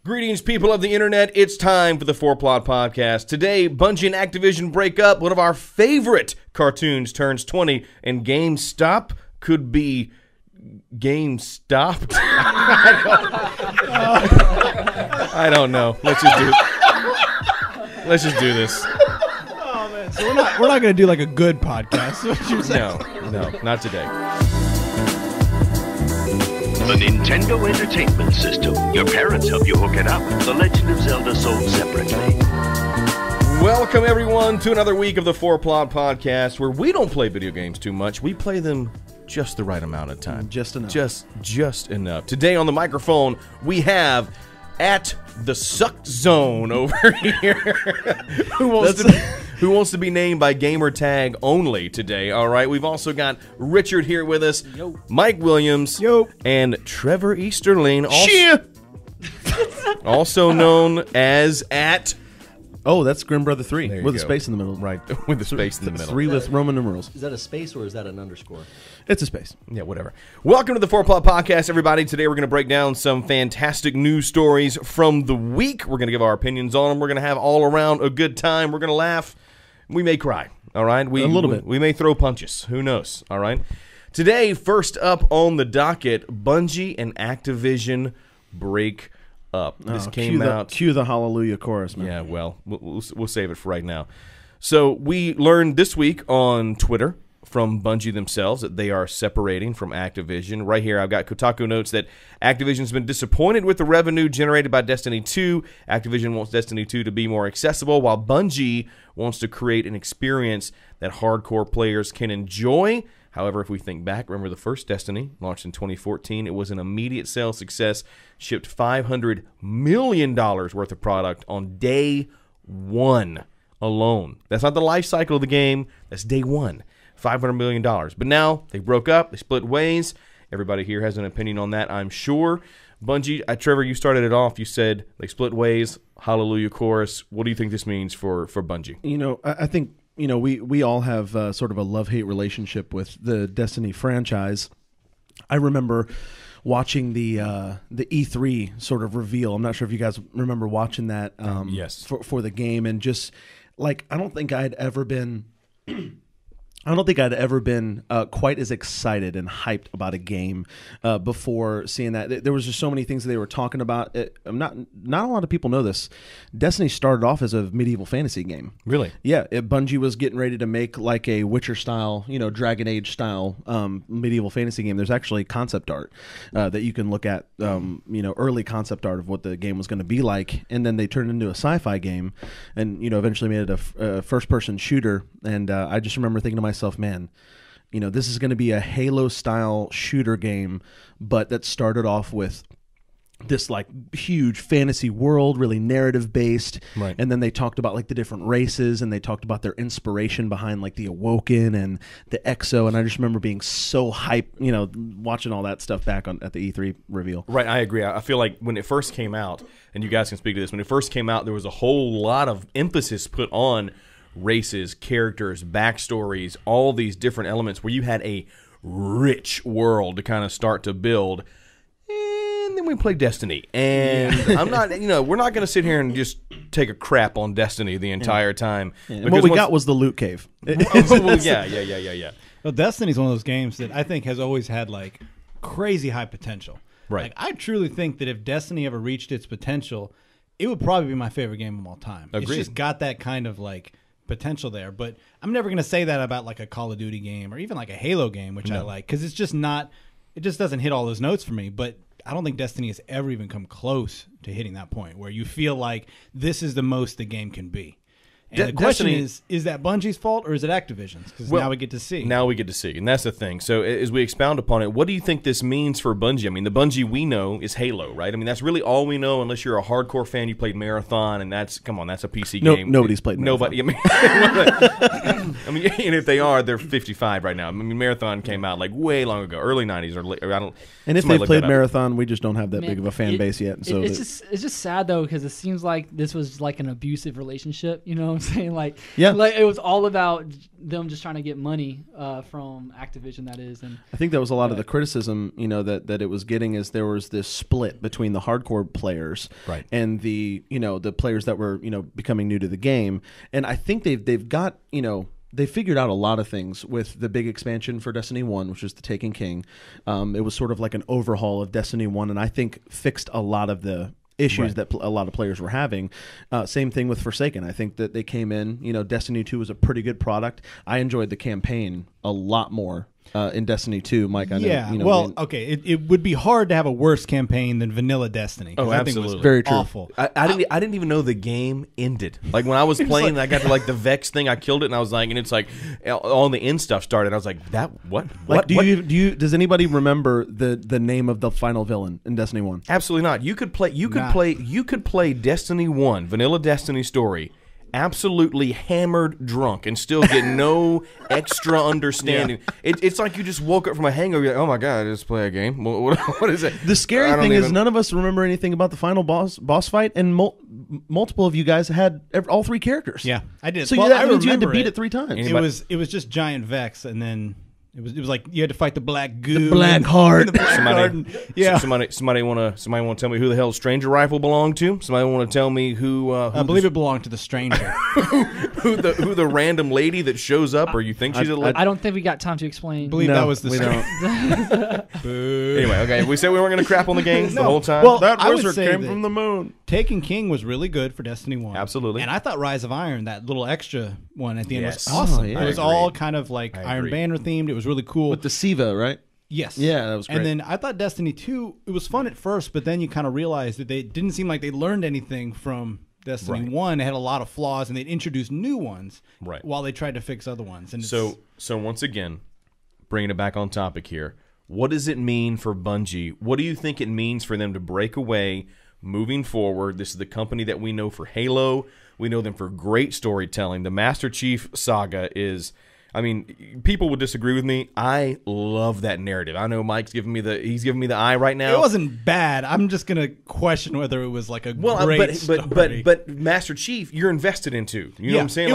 Greetings, people of the internet. It's time for the 4Plot Podcast. Today, Bungie and Activision break up. One of our favorite cartoons turns 20, and Gamestop could be Gamestopped. I don't know. Let's just do this. Oh man! So we're not going to do like a good podcast. What you're saying? No, not today. The Nintendo Entertainment System. Your parents help you hook it up. The Legend of Zelda sold separately. Welcome, everyone, to another week of the 4Plot Podcast, where we don't play video games too much. We play them just the right amount of time. Just enough. Just enough. Today on the microphone, we have at the Sucked Zone over here. Who wants to be named by gamer tag only today? All right. We've also got Richard here with us. Yo. Mike Williams. Yo. And Trevor Easterling. Also known as at... Oh, that's Grim Brother 3 There you with a go. space in the middle. Right, with the space in the middle. 3 with Roman numerals. Is that a space or is that an underscore? It's a space. Yeah, whatever. Welcome to the 4Plot Podcast, everybody. Today we're going to break down some fantastic news stories from the week. We're going to give our opinions on them. We're going to have all around a good time. We're going to laugh. We may cry, all right? A little bit. We may throw punches. Who knows, all right? Today, first up on the docket, Bungie and Activision break up. This came out. Cue the hallelujah chorus, man. Yeah, well, we'll save it for right now. So we learned this week on Twitter from Bungie themselves that they are separating from Activision. Right here, I've got Kotaku notes that Activision's been disappointed with the revenue generated by Destiny 2. Activision wants Destiny 2 to be more accessible, while Bungie wants to create an experience that hardcore players can enjoy. However, if we think back, remember the first Destiny, launched in 2014. It was an immediate sales success, shipped $500 million worth of product on day one alone. That's not the life cycle of the game. That's day one, $500 million. But now they broke up. They split ways. Everybody here has an opinion on that, I'm sure. Bungie, Trevor, you started it off. You said they split ways, hallelujah chorus. What do you think this means for Bungie? You know, I think... You know, we all have sort of a love-hate relationship with the Destiny franchise. I remember watching the E3 sort of reveal. I'm not sure if you guys remember watching that. Yes. For the game, and just like I don't think I'd ever been quite as excited and hyped about a game before seeing that. There was just so many things that they were talking about. Not a lot of people know this. Destiny started off as a medieval fantasy game. Really? Yeah. Bungie was getting ready to make like a Witcher style, Dragon Age style medieval fantasy game. There's actually concept art that you can look at, early concept art of what the game was going to be like. And then they turned into a sci-fi game and, eventually made it a first-person shooter. And I just remember thinking to myself, man, this is going to be a Halo-style shooter game, but that started off with this like huge fantasy world, really narrative-based. Right. And then they talked about like the different races, and they talked about their inspiration behind like the Awoken and the Exo. And I just remember being so hyped, watching all that stuff back at the E3 reveal. Right, I agree. I feel like when it first came out, and you guys can speak to this, when it first came out, there was a whole lot of emphasis put on races, characters, backstories, all these different elements where you had a rich world to kind of start to build. And then we played Destiny. And I'm not, we're not going to sit here and just take a crap on Destiny the entire time. Yeah. And what we got was the loot cave. Yeah. Well, Destiny's one of those games that I think has always had like crazy high potential. Right. Like, I truly think that if Destiny ever reached its potential, it would probably be my favorite game of all time. Agreed. It's just got that kind of like potential there, but I'm never going to say that about like a Call of Duty game or even like a Halo game, which I like, because it's just not, it just doesn't hit all those notes for me. But I don't think Destiny has ever even come close to hitting that point where you feel like this is the most the game can be. And the question is that Bungie's fault or is it Activision's? Because now we get to see. Now we get to see, and that's the thing. So as we expound upon it, what do you think this means for Bungie? I mean, the Bungie we know is Halo, right? I mean, that's really all we know unless you're a hardcore fan. You played Marathon, and that's a PC game. Nobody's played Marathon. Nobody. I mean, and if they are, they're 55 right now. I mean, Marathon came out like way long ago, early 90s or I don't. And if they've played Marathon, we just don't have that big of a fan base yet. So it's just sad though, because it seems like this was like an abusive relationship, I'm saying? Like, Yeah. like it was all about them just trying to get money from Activision, that is. And I think that was a lot of the criticism, that it was getting, is there was this split between the hardcore players Right. and the players that were, becoming new to the game. And I think they've got, they figured out a lot of things with the big expansion for Destiny 1, which is the Taken King. It was sort of like an overhaul of Destiny 1, and I think fixed a lot of the issues that a lot of players were having. Same thing with Forsaken. I think that they came in, Destiny 2 was a pretty good product. I enjoyed the campaign a lot more in Destiny 2, Mike. I know, okay. It would be hard to have a worse campaign than vanilla Destiny. Oh, I think absolutely. it was Very true. awful. I didn't even know the game ended. Like when I was playing, I got to like the Vex thing. I killed it, and I was like, and it's like all the end stuff started. I was like, that what? Like, What? does anybody remember the name of the final villain in Destiny 1? Absolutely not. You could play Destiny 1, vanilla Destiny story, absolutely hammered drunk and still get no extra understanding. It's like you just woke up from a hangover. You're like, oh my god, I just play a game. What is it? The scary thing is none of us remember anything about the final boss fight, and multiple of you guys had all three characters. Yeah, I did. So Well, that I means you had to remember beat it 3 times. It was just giant Vex, and then it was like you had to fight the black goo, Black Heart. the Black Heart, and- yeah. Somebody want to tell me who the hell Stranger Rifle belonged to? Somebody want to tell me who? I believe it belonged to the stranger. who the random lady that shows up, or you think she's a lady? I don't think we got time to explain. I believe that was the we stranger. Anyway, okay, we said we weren't going to crap on the games the whole time. Well, That I would wizard say came that from the moon. Taken King was really good for Destiny 1. Absolutely. And I thought Rise of Iron, that little extra one at the end, Yes. was awesome. Oh, yeah. It was I all agree. kind of like I Iron agree. Banner themed. It was really cool. With the Siva, right? Yes. Yeah, that was great. And then I thought Destiny 2, it was fun at first, but then you kind of realized that they didn't seem like they learned anything from Destiny Right. 1. It had a lot of flaws, and they'd introduced new ones Right. while they tried to fix other ones. And So once again, bringing it back on topic here, what does it mean for Bungie? What do you think it means for them to break away moving forward? This is the company that we know for Halo. We know them for great storytelling. The Master Chief saga is... I mean, people would disagree with me. I love that narrative. I know Mike's giving me the eye right now. it wasn't bad. I'm just going to question whether it was like a great story. but Master Chief, you're invested into. You know what I'm saying?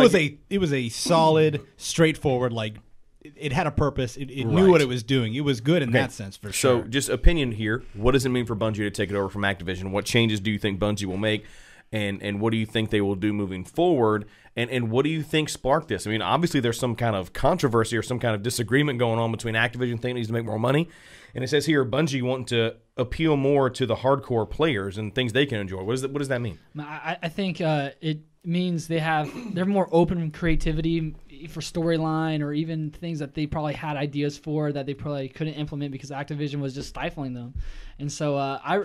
It was a solid, straightforward, like it had a purpose. It knew Right. what it was doing. It was good in that sense for sure. So, just opinion here. What does it mean for Bungie to take it over from Activision? What changes do you think Bungie will make? And what do you think they will do moving forward? And what do you think sparked this? I mean, obviously there's some kind of controversy or some kind of disagreement going on between Activision thinking it needs to make more money. And it says here, Bungie wanting to appeal more to the hardcore players and things they can enjoy. What does that mean? I think it means they're more open creativity for storyline or even things that they probably had ideas for that they probably couldn't implement because Activision was just stifling them. And so I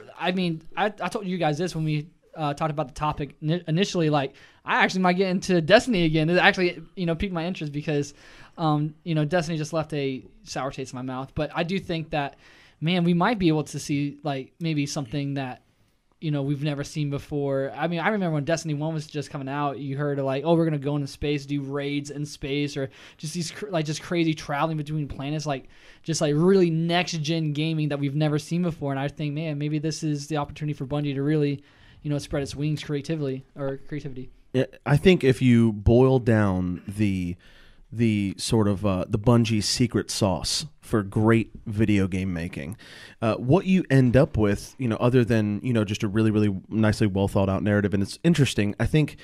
told you guys this when we talked about the topic initially. Like, I actually might get into Destiny again. It actually piqued my interest because Destiny just left a sour taste in my mouth. But I do think that, man, we might be able to see like maybe something that we've never seen before. I mean, I remember when Destiny 1 was just coming out, you heard like, oh, we're going to go into space, do raids in space, or just these just crazy traveling between planets, like just like really next-gen gaming that we've never seen before. And I think, man, maybe this is the opportunity for Bungie to really, spread its wings creativity. Yeah, I think if you boil down the sort of the Bungie secret sauce for great video game making, what you end up with, other than just a really, really nicely well thought out narrative, and it's interesting. I think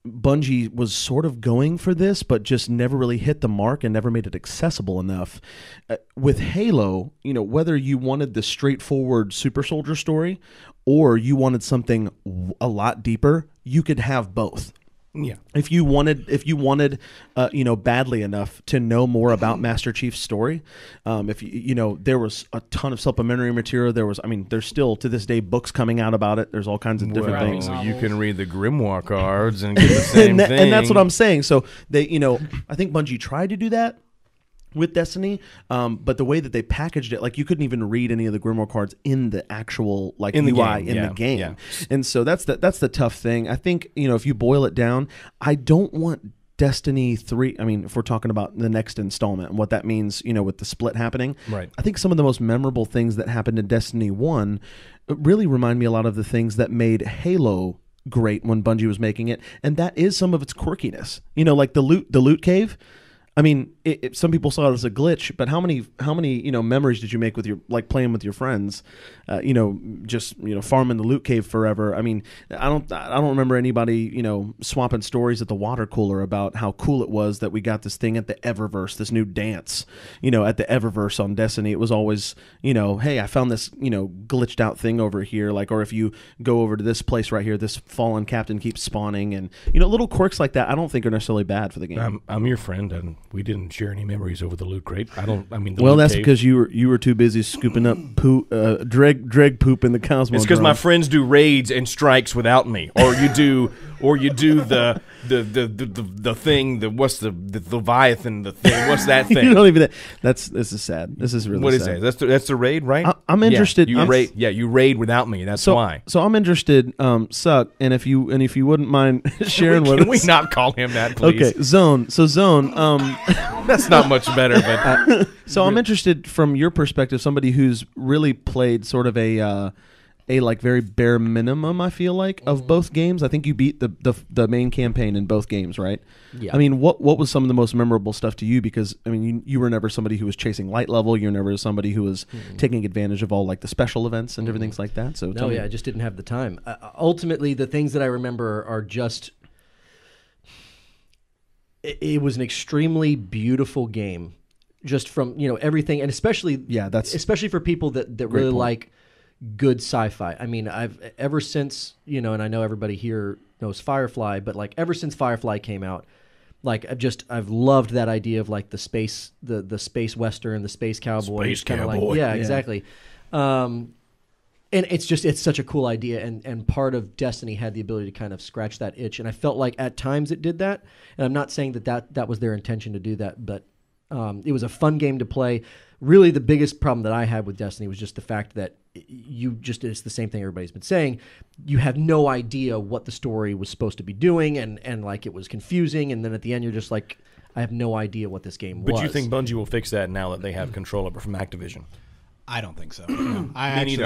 Bungie was sort of going for this, but just never really hit the mark and never made it accessible enough. With Halo, whether you wanted the straightforward super soldier story or you wanted something a lot deeper, you could have both. Yeah. If you wanted, badly enough to know more about Master Chief's story, there was a ton of supplementary material. There's still to this day books coming out about it. There's all kinds of different things. You can read the Grimoire cards and get the same thing. And that's what I'm saying. So they, I think Bungie tried to do that with Destiny, but the way that they packaged it, like you couldn't even read any of the Grimoire cards in the actual In the UI game, in the game. yeah. And so that's the tough thing. I think if you boil it down, I don't want Destiny 3, if we're talking about the next installment and what that means, with the split happening. Right. I think some of the most memorable things that happened in Destiny 1 really remind me a lot of the things that made Halo great when Bungie was making it, and that is some of its quirkiness. You know, like the loot cave. I mean, some people saw it as a glitch, but how many memories did you make with your playing with your friends? Just farming the loot cave forever. I mean, I don't remember anybody swapping stories at the water cooler about how cool it was that we got this thing at the Eververse, this new dance. At the Eververse on Destiny, it was always hey, I found this glitched out thing over here, or if you go over to this place right here, this fallen captain keeps spawning, and little quirks like that. I don't think are necessarily bad for the game. I'm your friend, and we didn't share any memories over the loot crate. Well, that's because you were too busy scooping up poop, dreg poop in the Cosmo. It's because my friends do raids and strikes without me, or you do the thing. What's the Leviathan? The thing. What's that thing? You don't even. This is sad. This is really. What is sad. that? That's the raid, right? I'm interested. You raid without me. That's why. So I'm interested. Suck. And if you wouldn't mind sharing with us. Can we not call him that, please? Okay, Zone. So Zone. That's not much better, but so I'm interested from your perspective, somebody who's really played sort of a very bare minimum, I feel like, of both games. I think you beat the main campaign in both games, right? Yeah. I mean, what was some of the most memorable stuff to you? Because I mean, you were never somebody who was chasing light level. You were never somebody who was taking advantage of all the special events and everything like that. So I just didn't have the time. Ultimately, the things that I remember are just. It was an extremely beautiful game, just from everything, and especially for people that really like good sci-fi. I mean, I've ever since and I know everybody here knows Firefly, but ever since Firefly came out, I've loved that idea of the space the space western, the space cowboy, space cowboy. Exactly. And it's such a cool idea, and part of Destiny had the ability to kind of scratch that itch, and I felt like at times it did that, and I'm not saying that was their intention to do that, but it was a fun game to play. Really, the biggest problem that I had with Destiny was just the fact that it's the same thing everybody's been saying. You have no idea what the story was supposed to be doing, and it was confusing, and then at the end you're just like, I have no idea what this game was. But you think Bungie will fix that now that they have control over from Activision? I don't think so. No. Neither.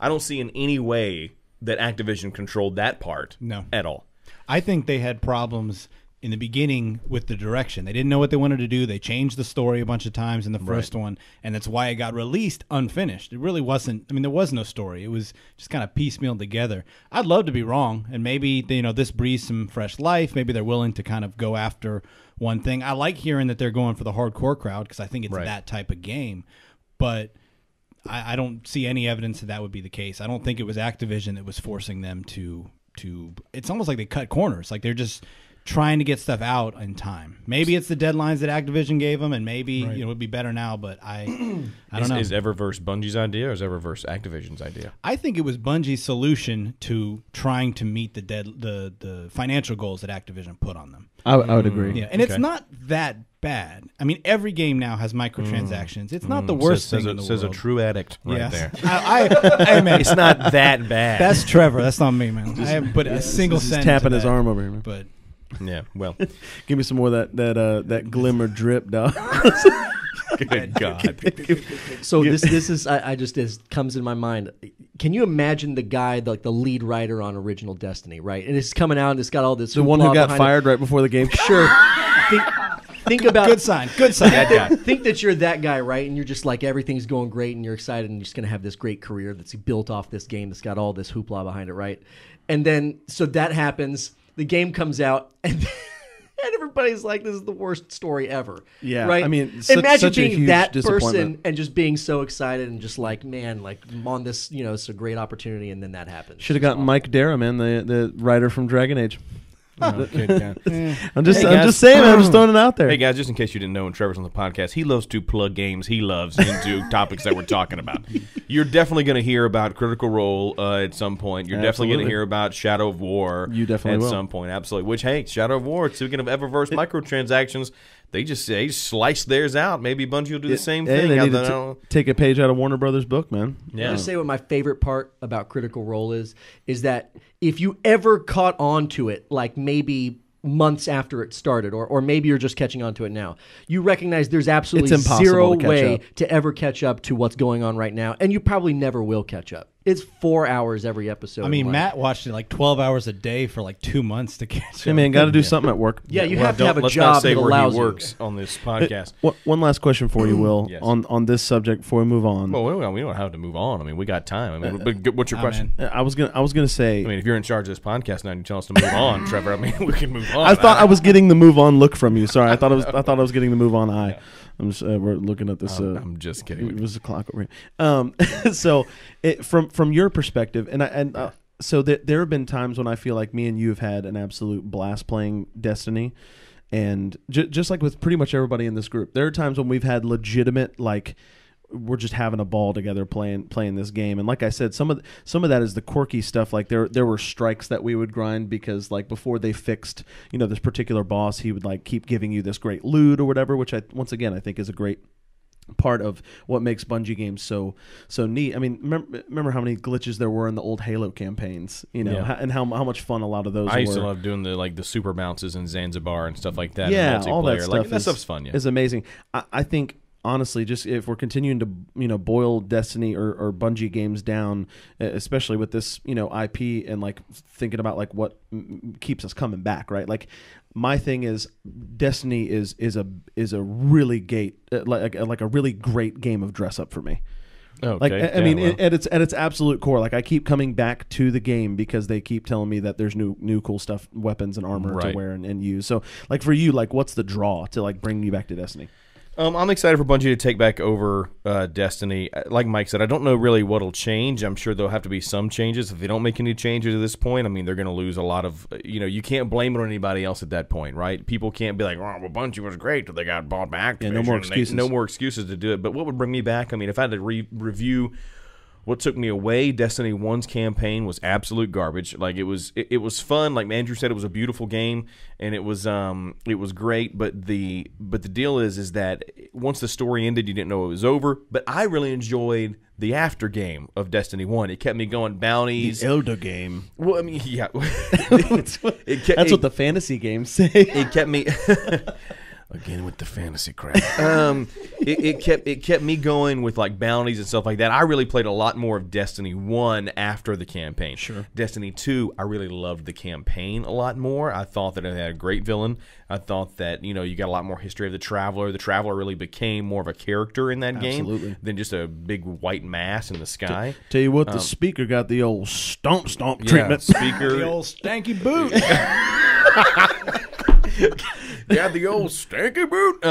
I don't see in any way that Activision controlled that part. No. At all. I think they had problems in the beginning with the direction. They didn't know what they wanted to do. They changed the story a bunch of times in the first one, and that's why it got released unfinished. It really wasn't. I mean, there was no story. It was just kind of piecemealed together. I'd love to be wrong, and maybe this breathes some fresh life. Maybe they're willing to kind of go after one thing. I like hearing that they're going for the hardcore crowd because I think it's that type of game, but I don't see any evidence that would be the case. I don't think it was Activision that was forcing them to. It's almost like they cut corners. Like they're just trying to get stuff out in time. Maybe it's the deadlines that Activision gave them, and maybe it would be better now. But I don't know. Is Eververse Bungie's idea, or is Eververse Activision's idea? I think it was Bungie's solution to trying to meet the financial goals that Activision put on them. I would agree. Yeah, and it's not that bad. I mean, every game now has microtransactions. It's not the worst thing in the world. Says a true addict right there. Hey, man, it's not that bad. That's Trevor. That's not me, man. I haven't put a single sentence. Tapping his arm over here, man. But yeah, well, give me some more of that glimmer drip, dog. Good God. So this is this comes in my mind. Can you imagine the guy, the lead writer on original Destiny, right? And it's coming out and it's got all this. The one who got fired right before the game. Sure. Think about good sign. Good sign. That guy. Think that you're that guy, right? And you're just like everything's going great, and you're excited, and you're just gonna have this great career that's built off this game that's got all this hoopla behind it, right? And then so that happens. The game comes out, and everybody's like, "This is the worst story ever." Yeah, right. I mean, imagine such a being huge that disappointment. person and just being so excited and just like, man, I'm on this, it's a great opportunity, and then that happens. Should have gotten Mike Dara, man, the writer from Dragon Age. I'm just saying, I'm just throwing it out there. Hey guys, just in case you didn't know, when Trevor's on the podcast, he loves to plug games he loves into topics that we're talking about. You're definitely going to hear about Critical Role at some point. You're definitely going to hear about Shadow of War. You definitely at some point, absolutely. Which, hey, Shadow of War. Speaking of Eververse microtransactions, they just slice theirs out. Maybe Bungie will do the same thing. They need to take a page out of Warner Brothers' book, man. Yeah. I'm going to say what my favorite part about Critical Role is that if you ever caught on to it, maybe months after it started, or maybe you're just catching on to it now, you recognize there's absolutely zero way to ever catch up to what's going on right now, and you probably never will catch up. It's 4 hours every episode. I mean, like, Matt watched it like 12 hours a day for like 2 months to catch Hey up. man, got to do something at work. Yeah, you Well, have to have a let's job not say that where allows he you. works on this podcast. One last question for you, Will, Yes. on this subject before we move on. Well, we don't have to move on. I mean, we got time. I mean, but what's your Nah, question? man. I was gonna say. I mean, if you're in charge of this podcast now and you tell us to move on, Trevor, I mean, we can move on. I thought I was getting the move on look from you. Sorry, I thought I was getting the move on eye. I'm just we're looking at this. I'm just kidding. It was a clock over here. So, from your perspective, so there have been times when I feel like me and you have had an absolute blast playing Destiny, and just like with pretty much everybody in this group, there are times when we've had legitimate like. We're just having a ball together playing this game, and like I said, some of that is the quirky stuff. Like there were strikes that we would grind because like before they fixed this particular boss, he would like keep giving you this great loot or whatever, which I think is a great part of what makes Bungie games so neat. I mean, remember how many glitches there were in the old Halo campaigns, Yeah. and how much fun a lot of those I used were. to love doing the super bounces in Zanzibar and stuff like that. Yeah, and all that multiplayer. stuff Like, that stuff's fun. Yeah, is amazing. I think honestly, just if we're continuing to boil Destiny or Bungie games down, especially with this IP and like thinking about like what keeps us coming back, right? Like my thing is Destiny is a really like a really great game of dress up for me. okay. Like I mean, well. at its absolute core, like I keep coming back to the game because they keep telling me that there's new cool stuff, weapons and armor to Right. wear and use. So like for you, like what's the draw to like bring you back to Destiny? I'm excited for Bungie to take back over Destiny. Like Mike said, I don't know really what'll change. I'm sure there'll have to be some changes. If they don't make any changes at this point, I mean, they're going to lose a lot of, you can't blame it on anybody else at that point, right? People can't be like, oh, well, Bungie was great till they got bought back. Yeah, no more excuses. No more excuses to do it. But what would bring me back? I mean, if I had to review what took me away, Destiny 1's campaign was absolute garbage. Like it was fun. Like Andrew said, it was a beautiful game and it was great. But the deal is that once the story ended, you didn't know it was over. But I really enjoyed the after game of Destiny 1. It kept me going bounties. The Elder game. Well, I mean, yeah. That's what the fantasy games say. It kept me. Again with the fantasy crap. It kept me going with like bounties and stuff like that. I really played a lot more of Destiny 1 after the campaign. Sure. Destiny 2, I really loved the campaign a lot more. I thought that it had a great villain. I thought that, you got a lot more history of the Traveler. The Traveler really became more of a character in that Absolutely. game than just a big white mass in the sky. Tell you what, the speaker got the old stomp Yeah, treatment. speaker. The old stanky boot. Yeah, the old stanky boot.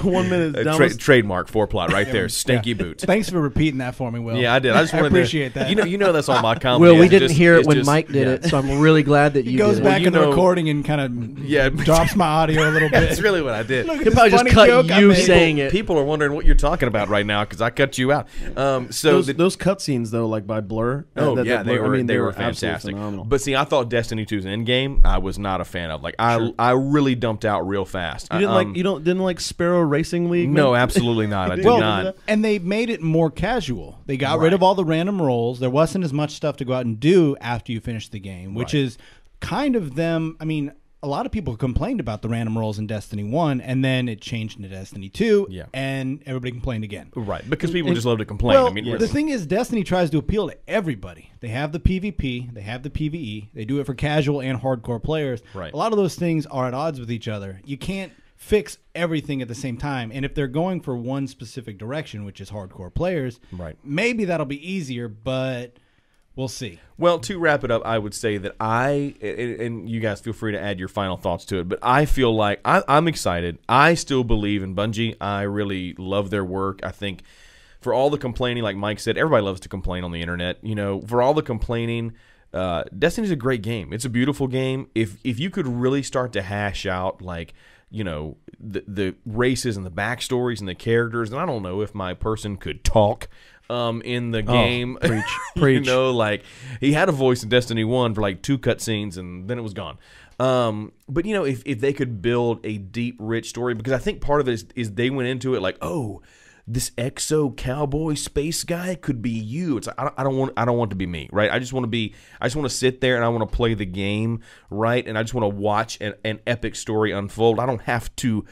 1 minute. Trademark 4-plot right there. Stanky boot. Thanks for repeating that for me, Will. Yeah, I did. I just wanted appreciate to, that. You know that's all my comedy. Will, we is. didn't Just- hear it it's when just- Mike did yeah. it, so I'm really glad that He you goes did back it. you in the know- recording and kind of Yeah. drops my audio a little bit. That's really what I did. Look at He'll this probably just funny cut joke I you made. saying it. People are wondering what you're talking about right now because I cut you out. So Those cutscenes though, like by Blur. Oh that yeah, they Blur, were I mean, they were absolutely fantastic. phenomenal. But see, I thought Destiny 2's Endgame I was not a fan of. Like I really dumped out real fast. You didn't like Sparrow Racing League? No, man? absolutely not. I did Well, not. and they made it more casual. They got rid of all the random rolls. There wasn't as much stuff to go out and do after you finish the game, which is kind of them. I mean, a lot of people complained about the random rolls in Destiny 1, and then it changed into Destiny 2, and everybody complained again. Right, because people just love to complain. Well, I mean, the thing is, Destiny tries to appeal to everybody. They have the PvP, they have the PvE, they do it for casual and hardcore players. Right. A lot of those things are at odds with each other. You can't fix everything at the same time. And if they're going for one specific direction, which is hardcore players, maybe that'll be easier, but we'll see. Well, to wrap it up, I would say that and you guys feel free to add your final thoughts to it, but I feel like I'm excited. I still believe in Bungie. I really love their work. I think for all the complaining, like Mike said, everybody loves to complain on the internet. For all the complaining, Destiny's a great game. It's a beautiful game. If you could really start to hash out like the races and the backstories and the characters, and I don't know if my person could talk in the game. Preach. Like he had a voice in Destiny 1 for like 2 cutscenes and then it was gone. But if they could build a deep, rich story, because I think part of it is they went into it like, oh, this exo cowboy space guy could be you. It's like, I don't want to be me, right? I just want to sit there and I want to play the game, right? And I just want to watch an epic story unfold. I don't have to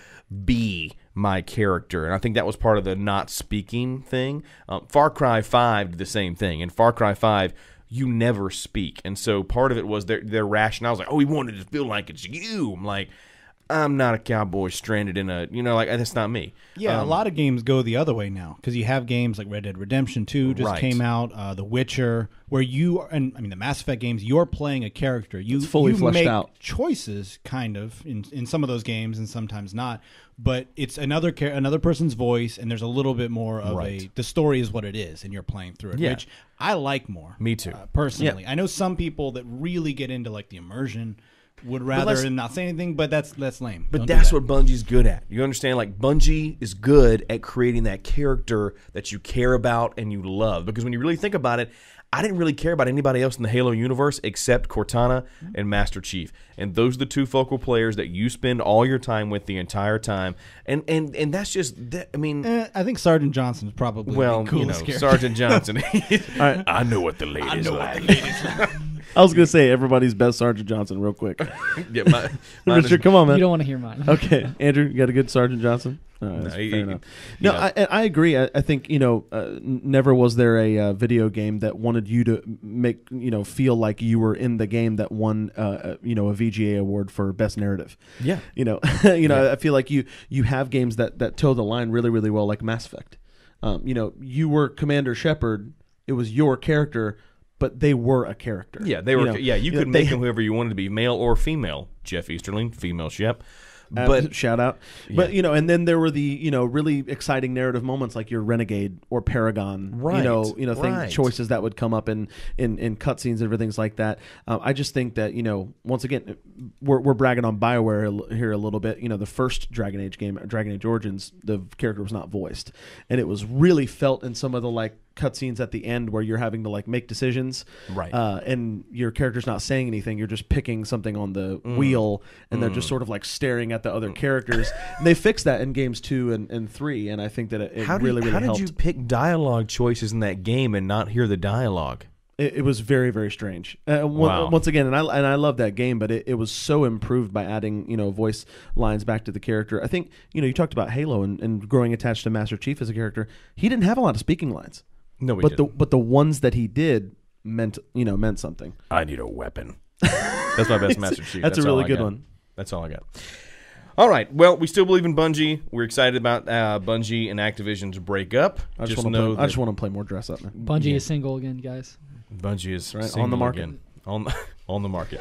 be my character. And I think that was part of the not speaking thing. Far Cry 5 did the same thing. In Far Cry 5, you never speak. And so part of it was their rationale. I was like, oh, we wanted to feel like it's you. I'm like, I'm not a cowboy stranded in a, like, that's not me. Yeah, a lot of games go the other way now because you have games like Red Dead Redemption 2 just came out, The Witcher, where the Mass Effect games, you're playing a character. It's fully fleshed make out. Choices, kind of, in some of those games and sometimes not, but it's another person's voice, and there's a little bit more of the story is what it is, and you're playing through it, which I like more. Me too. Personally. I know some people that really get into like the immersion would rather not say anything, but that's lame. But that's what Bungie's good at. You understand? Like, Bungie is good at creating that character that you care about and you love. Because when you really think about it, I didn't really care about anybody else in the Halo universe except Cortana and Master Chief. And those are the two focal players that you spend all your time with the entire time. And that's just, I mean... I think Sergeant Johnson is probably the coolest character. Sergeant Johnson. Right. I know what the ladies like. I was going to say everybody's best Sergeant Johnson real quick. Mine Richard, come on, man. You don't want to hear mine. Okay. Andrew, you got a good Sergeant Johnson? Fair enough. No, I agree. I think, never was there a video game that wanted you to make, feel like you were in the game that won, a VGA award for best narrative. Yeah. I feel like you have games that toe the line really, really well, like Mass Effect. You were Commander Shepard. It was your character, but they were a character. Yeah, they were. You could make them whoever you wanted to be, male or female. Jeff Easterling, female Shep. But shout out. But and then there were the really exciting narrative moments like your Renegade or Paragon. Right. Choices that would come up in cutscenes and everything like that. I just think that once again we're bragging on BioWare here a little bit. The first Dragon Age game, Dragon Age Origins, the character was not voiced, and it was really felt in some of the cutscenes at the end where you're having to make decisions, right? And your character's not saying anything. You're just picking something on the wheel, and they're just sort of staring at the other characters. And they fixed that in games 2 and 3, and I think that it really helped. How did you pick dialogue choices in that game and not hear the dialogue? It was very, very strange. Wow. Once again, and I love that game, but it was so improved by adding voice lines back to the character. I think you talked about Halo and growing attached to Master Chief as a character. He didn't have a lot of speaking lines. No, but the ones that he did meant something. I need a weapon. That's my best Master Chief. That's a really good one. That's all I got. All right. Well, we still believe in Bungie. We're excited about Bungie and Activision's breakup. I just want to play more dress up, man. Bungie is single again, guys. Bungie is on the market. Again. On the market.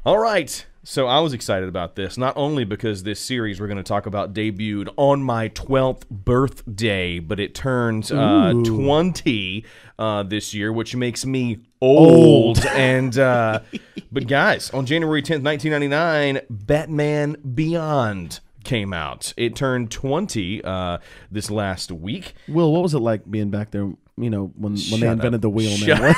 All right. So I was excited about this, not only because this series we're going to talk about debuted on my 12th birthday, but it turns 20 this year, which makes me old. And but guys, on January 10th, 1999, Batman Beyond came out. It turned 20 this last week. Will, what was it like being back there? When they invented the wheel, man.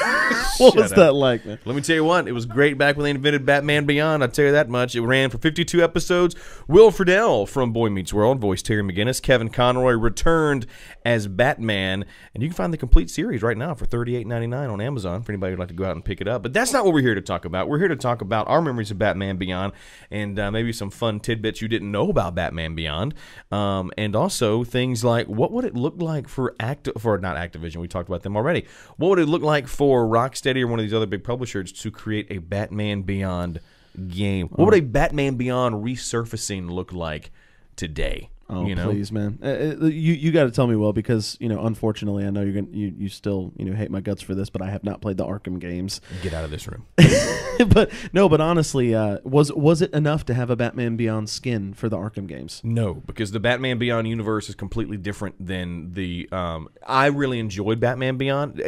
What was that like, man? Let me tell you what. It was great back when they invented Batman Beyond. I'll tell you that much. It ran for 52 episodes. Will Friedle from Boy Meets World voiced Terry McGinnis. Kevin Conroy returned as Batman. And you can find the complete series right now for $38.99 on Amazon for anybody who'd like to go out and pick it up. But that's not what we're here to talk about. We're here to talk about our memories of Batman Beyond and maybe some fun tidbits you didn't know about Batman Beyond. And also things like what would it look like for not Activision. We talked about them already. What would it look like for Rocksteady or one of these other big publishers to create a Batman Beyond game? What would a Batman Beyond resurfacing look like today? Oh, please, man! You got to tell me, Will, because unfortunately, I know you still hate my guts for this, but I have not played the Arkham games. Get out of this room. but honestly, was it enough to have a Batman Beyond skin for the Arkham games? No, because the Batman Beyond universe is completely different than the. I really enjoyed Batman Beyond.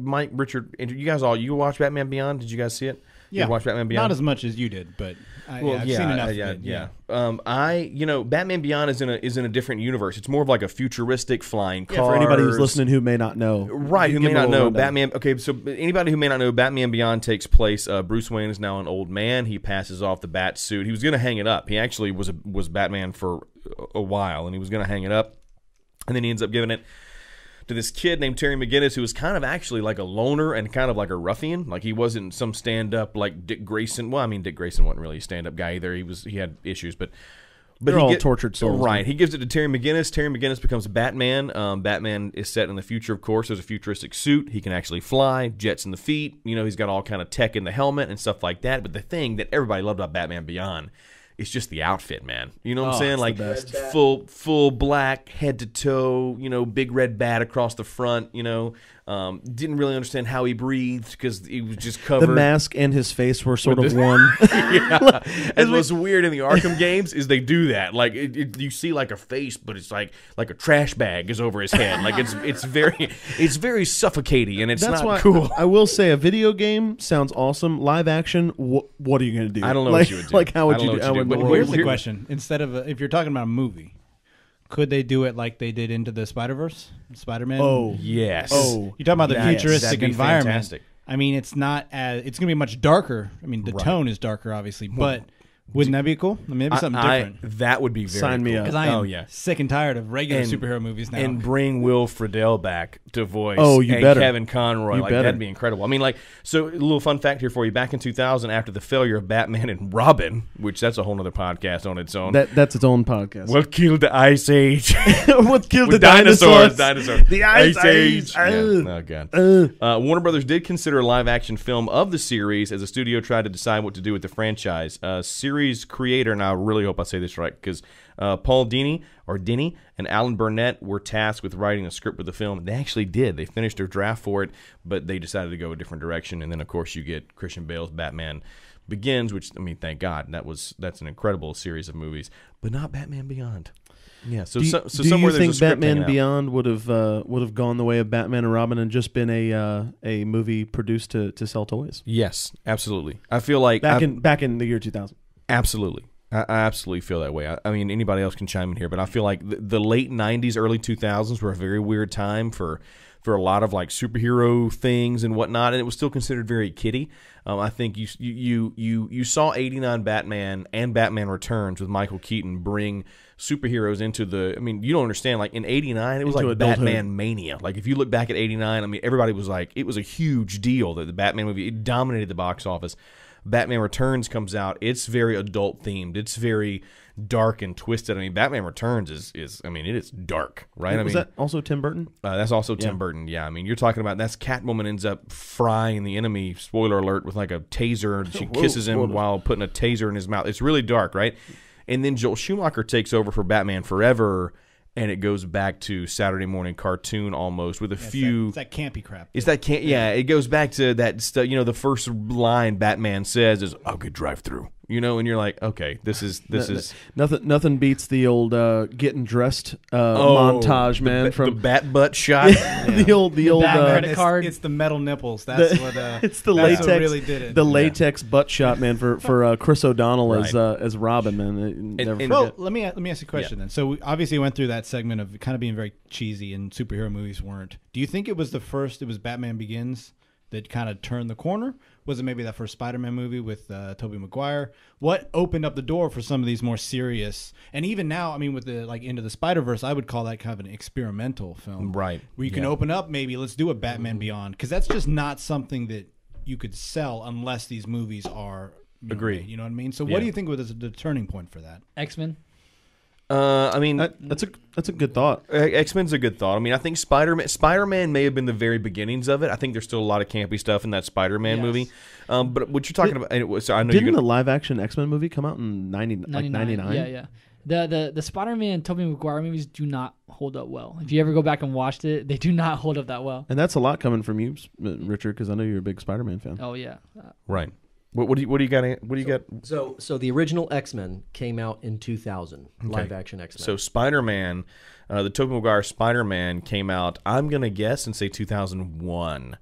Mike, Richard, you guys you watch Batman Beyond? Did you guys see it? Yeah, you watched Batman Beyond? Not as much as you did, but I've seen enough of it. Yeah. Batman Beyond is in a different universe. It's more of like a futuristic flying cars. For anybody who's listening who may not know, right? Who may not know Batman? Okay, so anybody who may not know, Batman Beyond takes place. Bruce Wayne is now an old man. He passes off the bat suit. He was going to hang it up. He actually was Batman for a while, and he was going to hang it up, and then he ends up giving it to this kid named Terry McGinnis, who was kind of actually like a loner and kind of like a ruffian. Like he wasn't some stand-up like Dick Grayson. Well, I mean, Dick Grayson wasn't really a stand-up guy either. He had issues, but But They're all tortured souls. Right. He gives it to Terry McGinnis. Terry McGinnis becomes Batman. Batman is set in the future, of course. There's a futuristic suit. He can actually fly, jets in the feet. You know, he's got all kind of tech in the helmet and stuff like that. But the thing that everybody loved about Batman Beyond is just the outfit, man. You know what I'm saying? Like full black, head to toe, you know, big red bat across the front, you know. Didn't really understand how he breathed because he was just covered. The mask and his face were sort of one. Yeah. And what's weird in the Arkham games is they do that. Like you see like a face, but it's like a trash bag is over his head. Like it's very suffocating and it's That's not why cool. I will say a video game sounds awesome. Live action, what are you going to do? I don't know like, what you would do. Like how would I don't you know do? what you do, But but Here's the here- question: instead of if you're talking about a movie, could they do it like they did Into the Spider-Verse, Spider-Man? Oh, Yes. Oh. You're talking about the That'd futuristic be environment. fantastic. I mean, it's not as it's going to be much darker. I mean, the tone is darker, obviously, but wouldn't that be cool? I mean, maybe something different. That would be very Sign me cool. up. Because I am Oh yeah. sick and tired of regular And- superhero movies now. And bring Will Friedle back to voice. Oh, you and better. Kevin Conroy. You Like better. that'd be incredible. I mean, like, so a little fun fact here for you. Back in 2000, after the failure of Batman and Robin, which that's a whole other podcast on its own. that's its own podcast. What killed the Ice Age? What killed With the dinosaurs? The Ice Age. Yeah. Oh god. Warner Brothers did consider a live-action film of the series as the studio tried to decide what to do with the franchise. Series creator, and I really hope I say this right, because Paul Dini and Alan Burnett were tasked with writing a script for the film. They actually did. They finished their draft for it, but they decided to go a different direction. And then, of course, you get Christian Bale's Batman Begins, which, I mean, thank God. That's an incredible series of movies, but not Batman Beyond. Yeah, so Do you, so do somewhere you there's a think script Batman hanging out. Beyond would have gone the way of Batman and Robin and just been a movie produced to sell toys? Yes, absolutely. I feel like Back in the year 2000. absolutely. I absolutely feel that way. I mean, anybody else can chime in here, but I feel like the late 90s, early 2000s were a very weird time for a lot of like superhero things and whatnot, and it was still considered very kiddie. I think you saw 89 Batman and Batman Returns with Michael Keaton bring superheroes into the. I mean, you don't understand. Like in '89, it was Into like adulthood. Batman mania. Like if you look back at '89, I mean, everybody was like, it was a huge deal that the Batman movie, it dominated the box office. Batman Returns comes out. It's very adult themed. It's very dark and twisted. I mean, Batman Returns is I mean, it is dark, right? Was that also Tim Burton? That's also Tim Burton. Yeah, I mean, you're talking about that's Catwoman ends up frying the enemy. Spoiler alert! With like a taser, and she kisses him while putting a taser in his mouth. It's really dark, right? And then Joel Schumacher takes over for Batman Forever, and it goes back to Saturday morning cartoon almost with a few. It's that campy crap. It's that can't. Yeah, it goes back to that stuff. You know, the first line Batman says is "I'll get drive through." You know, and you're like, okay, this is Nothing beats the old getting dressed montage, man. the bat butt shot. the old Batman It's, card. it's the metal nipples. That's what. it's the that's latex. what really did it. The latex butt shot, man, for Chris O'Donnell Right. as Robin, man. Never and- Well, forget. let me ask you a question then. So we obviously went through that segment of kind of being very cheesy and superhero movies weren't. Do you think it was Batman Begins that kind of turned the corner? Was it maybe that first Spider-Man movie with Tobey Maguire? What opened up the door for some of these more serious? And even now, I mean, with the like Into the Spider-Verse, I would call that kind of an experimental film, Right. Where you can open up, maybe let's do a Batman Beyond, because that's just not something that you could sell unless these movies are. Agree. You know what I mean? So Yeah. what do you think was the turning point for that? X-Men. I mean, That's a good thought. X-Men's a good thought. I mean, I think Spider-Man may have been the very beginnings of it. I think there's still a lot of campy stuff in that Spider-Man Yes. movie. But what you're talking about, and it was, I know you're Didn't gonna, the live action X-Men movie come out in 99? Yeah. The Spider-Man Tobey Maguire movies do not hold up well. If you ever go back and watched it, they do not hold up that well. And that's a lot coming from you, Richard, because I know you're a big Spider-Man fan. Oh yeah. right. What do you got? What do you got? So the original X-Men came out in 2000, live action X-Men. So Spider-Man, the Tobey Maguire Spider-Man came out, I'm going to guess and say 2001.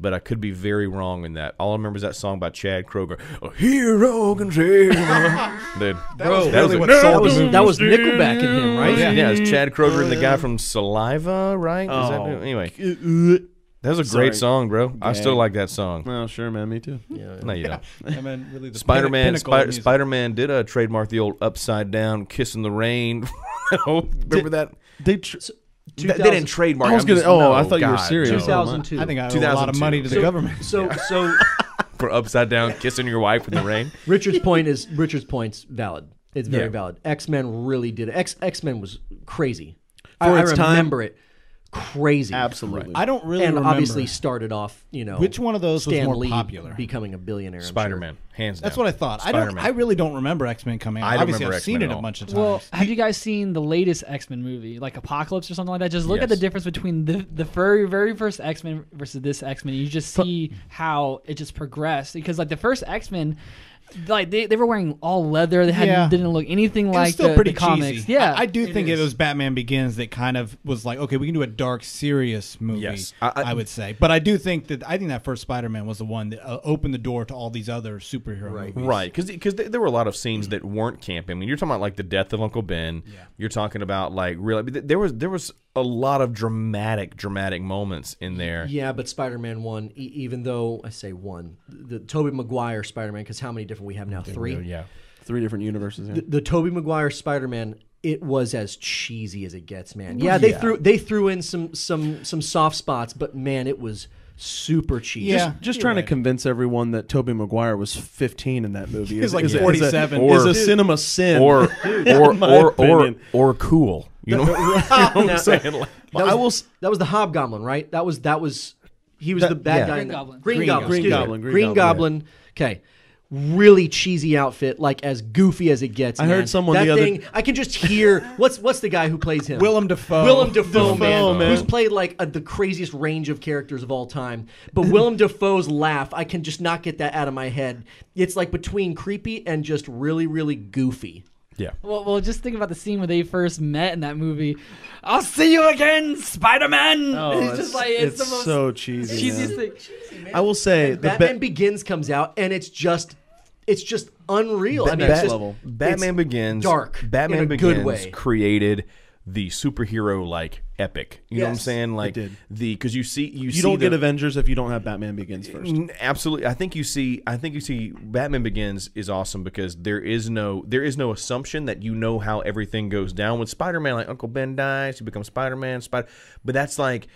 But I could be very wrong in that. All I remember is that song by Chad Kroeger. A hero can save Dude, Bro, that was, that was Nickelback in him, right? yeah, it's Chad Kroeger and the guy from Saliva, right? Is that, anyway, that was a great song, bro. I still like that song. Oh, sure, man. Me too. Yeah. No, you don't. I mean, really the Spider-Man, pinnacle of music. Spider-Man did trademark the old upside down kiss in the rain. Remember that? They They didn't trademark. I was I'm gonna. just- Oh, no, I thought you were God, serious. no. 2002. I think I owe a lot of 2002. money to the government. So For upside down kissing your wife in the rain. Richard's point's valid. It's very Yeah. valid. X-Men really did it. X-Men was crazy. For I its time, remember it. Crazy. Absolutely. I don't really And remember obviously started off, which one of those was Stan more Lee popular. becoming a billionaire. I'm Spider-Man, hands down. That's what I thought. Spider-Man. I really don't remember X-Men coming out. I don't Obviously, remember I've seen X-Men it at a all. bunch of times. Well, have you guys seen the latest X-Men movie, like Apocalypse or something like that? Just look at the Yes. difference between the very first X-Men versus this X-Men. You just see how it just progressed. Because like the first X-Men, like they were wearing all leather. They didn't look anything It was like still the, pretty the comics. cheesy. Yeah, I do think is. it was Batman Begins that kind of was like, okay, we can do a dark, serious movie. Yes. I would say, but I think that first Spider-Man was the one that opened the door to all these other superhero movies. Right, because there were a lot of scenes that weren't campy. I mean, you're talking about like the death of Uncle Ben. Yeah. You're talking about like really. There was a lot of dramatic moments in there. Yeah, but Spider-Man 1, even though I say 1, the Tobey Maguire Spider-Man, because how many different we have now? 3? Yeah. 3 different universes. Yeah. The Tobey Maguire Spider-Man, it was as cheesy as it gets, man. Yeah, they threw in some soft spots, but man, it was super cheesy. Yeah. Just trying to convince everyone that Tobey Maguire was 15 in that movie. He's like is 47. Is a cinema sin. Or my opinion. or cool. You know what I'm saying? Like, That was the Hobgoblin, right? That was he was the bad guy. Green in the- Goblin. Green Green Goblin. Goblin. excuse me. Green Green Goblin, Goblin. Okay. Really cheesy outfit, like as goofy as it gets. I heard man. someone that the other- thing. I can just hear what's the guy who plays him? Willem Dafoe. Willem Dafoe, man, man. who's played like the craziest range of characters of all time. But Willem Dafoe's laugh, I can just not get that out of my head. It's like between creepy and just really, really goofy. yeah. Well, just think about the scene where they first met in that movie. I'll see you again, Spider-Man. It's just like it's the most so cheesy. cheesiest man. thing. I will say the Batman Begins comes out, and it's just unreal. I mean, it's just, level. Batman Begins. dark Batman in a Begins good way. created the superhero like epic. You know what I'm Yes, saying? Like did. because you see You don't get Avengers if you don't have Batman Begins first. Absolutely. I think you see Batman Begins is awesome because there is no assumption that you know how everything goes down. With Spider-Man, like Uncle Ben dies, he becomes Spider-Man, but that's like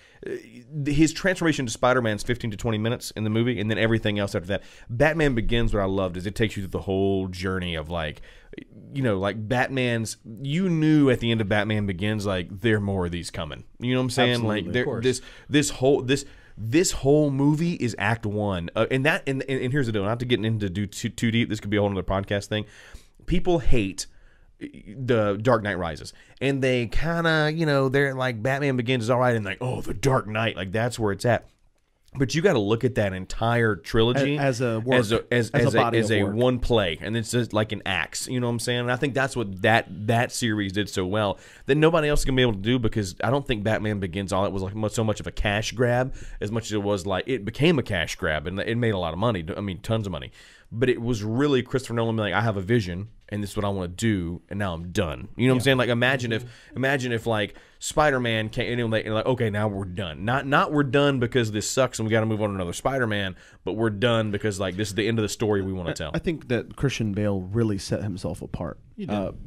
his transformation to Spider-Man is 15 to 20 minutes in the movie, and then everything else after that. Batman Begins, what I loved is it takes you through the whole journey of like, you know, like Batman's. You knew at the end of Batman Begins, like there are more of these coming. You know what I'm saying? Absolutely, Like there, of course. this whole movie is Act 1, and here's the deal. Not to get into too deep. This could be a whole other podcast thing. People hate the Dark Knight Rises, and they kind of, you know, they're like Batman Begins is all right, and like, oh, the Dark Knight, like that's where it's at. But you got to look at that entire trilogy As a work. as As a body of a work. one play, and it's just like an axe. You know what I'm saying? And I think that's what that series did so well that nobody else can be able to do, because I don't think Batman Begins all it was like so much of a cash grab as much as it was like it became a cash grab, and it made a lot of money. I mean, tons of money. But it was really Christopher Nolan being like, I have a vision, and this is what I want to do, and now I'm done. You know what I'm saying? Like, imagine if like Spider-Man came and like, okay, now we're done. Not we're done because this sucks and we got to move on to another Spider-Man, but we're done because like this is the end of the story we want to tell. I think that Christian Bale really set himself apart,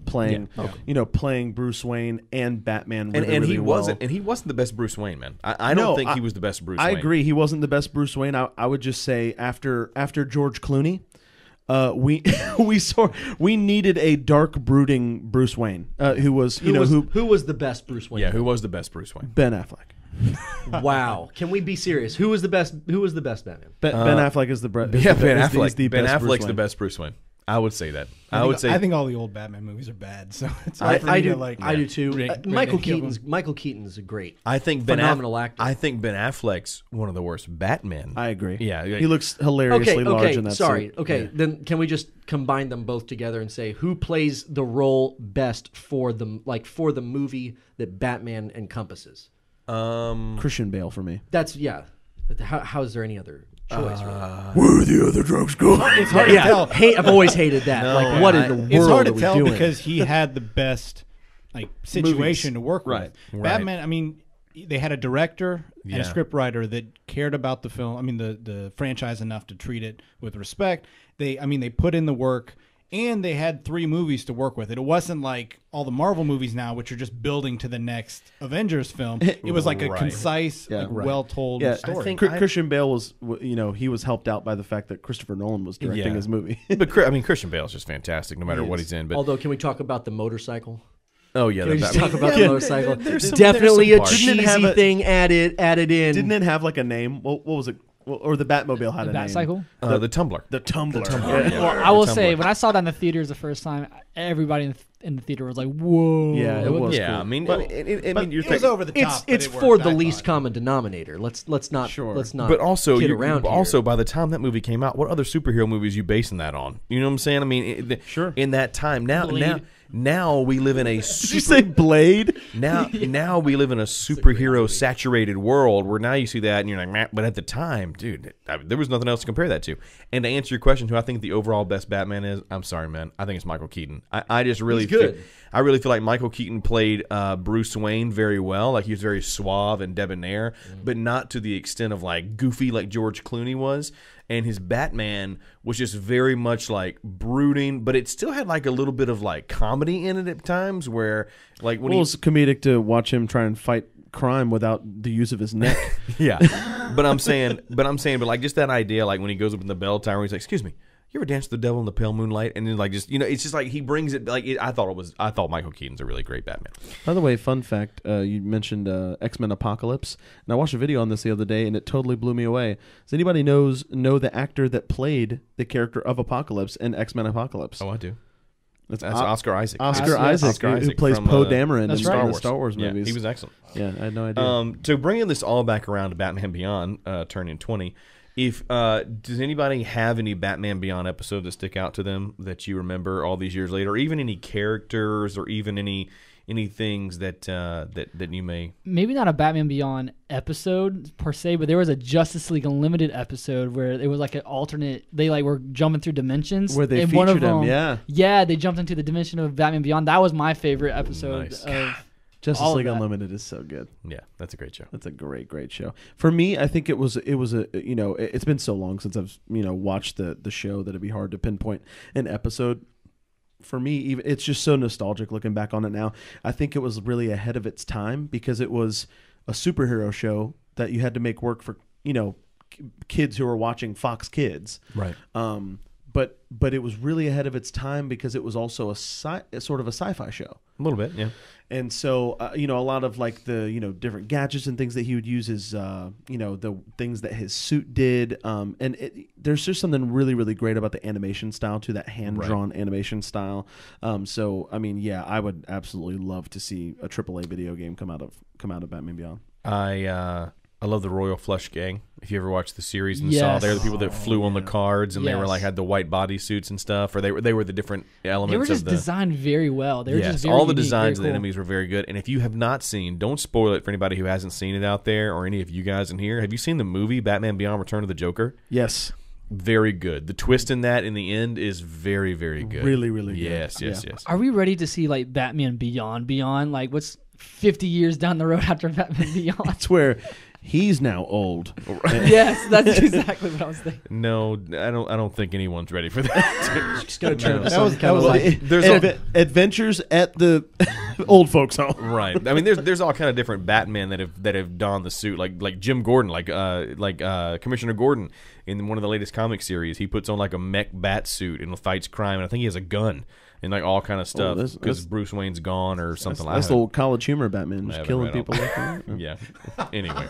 playing Bruce Wayne and Batman, really, and he really well. wasn't the best Bruce Wayne, man. I don't think he was the best Bruce Wayne. I agree, he wasn't the best Bruce Wayne. I would just say after George Clooney, we needed a dark, brooding Bruce Wayne, who was who was the best Bruce Wayne? Yeah, who was the best Bruce Wayne? Ben Affleck. Wow. Can we be serious? Who was the best Batman? Ben Affleck is the Ben is the Affleck. Ben best Bruce Affleck's the Wayne. best Bruce Wayne. I would say that. I think all the old Batman movies are bad, so it's hard for me I do. to like. I do too. rate Michael any of them. Michael Keaton's a great. I think phenomenal actor. I think Ben Affleck's one of the worst Batmen. I agree. Yeah, he looks hilariously large in that sorry. suit. Okay, Yeah. then can we just combine them both together and say who plays the role best for the movie that Batman encompasses? Christian Bale for me. That's How is there any other choice? Really? Where are the other drugs going? It's hard to tell. I've always hated that. No, what in the world It's hard are to we tell doing? because he had the best like situation to work Right. with. Batman, I mean, they had a director and Yeah. a script writer that cared about the film. I mean, the franchise enough to treat it with respect. They put in the work, and they had 3 movies to work with. It wasn't like all the Marvel movies now, which are just building to the next Avengers film. It was like a concise, well-told story. Christian Bale was, he was helped out by the fact that Christopher Nolan was directing his movie. But I mean, Christian Bale is just fantastic, no matter what he's in. But although, can we talk about the motorcycle? Oh yeah, can we just talk about the motorcycle? Definitely a cheesy thing added in. Didn't it have like a name? What was it? Or the Batmobile had a name. Batcycle? The Tumbler. The Tumbler. Well, I will say, when I saw that in the theaters the first time, everybody in the theater was like, "Whoa!" Yeah, it was. Yeah, cool. I mean, it was over the top. It's for the least common denominator. Let's not. But also, kid around also by the time that movie came out, what other superhero movies you basing that on? You know what I'm saying? I mean, in that time, now we live in a. Did you say Blade? Now we live in a superhero saturated world where now you see that and you're like, meh. But at the time, dude, there was nothing else to compare that to. And to answer your question, who I think the overall best Batman is, I'm sorry, man, I think it's Michael Keaton. I just really I really feel like Michael Keaton played Bruce Wayne very well. Like he was very suave and debonair, but not to the extent of like goofy like George Clooney was. And his Batman was just very much like brooding, but it still had like a little bit of like comedy in it at times where like when it was comedic to watch him try and fight crime without the use of his neck. but I'm saying like just that idea, like when he goes up in the bell tower, he's like, "Excuse me, you ever dance with the devil in the pale moonlight?" And then like just it's just like he brings it like I thought Michael Keaton's a really great Batman. By the way, fun fact, you mentioned X-Men Apocalypse, and I watched a video on this the other day, and it totally blew me away. Does anybody know the actor that played the character of Apocalypse in X-Men Apocalypse? Oh, I do. That's Oscar Isaac. Oscar Isaac, who plays Poe Dameron in the Star Wars movies. He was excellent. Yeah, I had no idea. So bringing this all back around to Batman Beyond, turning 20. If does anybody have any Batman Beyond episode that stick out to them that you remember all these years later, or even any characters, or even any things that you may maybe not a Batman Beyond episode per se, but there was a Justice League Unlimited episode where it was like an alternate. They like were jumping through dimensions. Where they featured one of them, yeah, they jumped into the dimension of Batman Beyond. That was my favorite episode of. Justice League Unlimited is so good. Yeah, that's a great show. That's a great show. For me, I think it was a it's been so long since I've watched the show that it'd be hard to pinpoint an episode. For me, even it's just so nostalgic looking back on it now. I think it was really ahead of its time because it was a superhero show that you had to make work for kids who were watching Fox Kids. Right. But it was really ahead of its time because it was also a sort of a sci-fi show. A little bit, yeah. And so, a lot of like the, different gadgets and things that he would use is, the things that his suit did. There's just something really, really great about the animation style too, that hand-drawn animation style. So, I mean, yeah, I would absolutely love to see a AAA video game come out of Batman Beyond. I love the Royal Flush Gang. If you ever watched the series and saw, they're the people that flew on the cards and they were like had the white bodysuits and stuff, or they were the different elements. They were just designed very well. They were just very all the unique, designs of the cool. enemies were very good. And if you have not seen, don't spoil it for anybody who hasn't seen it out there, or any of you guys in here. Have you seen the movie Batman Beyond: Return of the Joker? Yes. Very good. The twist in that in the end is very, very good. Really, really good. Yes. Are we ready to see like Batman Beyond? Like what's 50 years down the road after Batman Beyond? That's where he's now old. Yes, that's exactly what I was thinking. No, I don't think anyone's ready for that. Just gotta turn that was Adventures at the old folks home. Right. I mean, there's all kind of different Batman that have donned the suit, like Jim Gordon, like Commissioner Gordon in one of the latest comic series. He puts on like a mech bat suit and fights crime, and I think he has a gun and like all kind of stuff because Bruce Wayne's gone or something like that. That's the old college humor Batman, just killing people. Yeah. Anyway,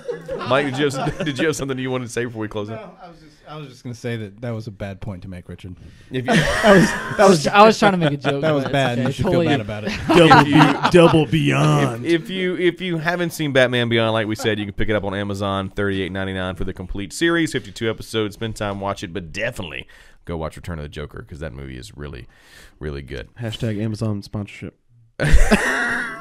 Mike, did you have something you wanted to say before we close out? I was just going to say that was a bad point to make, Richard. I was trying to make a joke. That was bad. Okay. You should feel bad about it. Double Beyond. If you haven't seen Batman Beyond, like we said, you can pick it up on Amazon, $38.99 for the complete series, 52 episodes. Spend time, watch it, but definitely go watch Return of the Joker because that movie is really, really good. Hashtag Amazon sponsorship.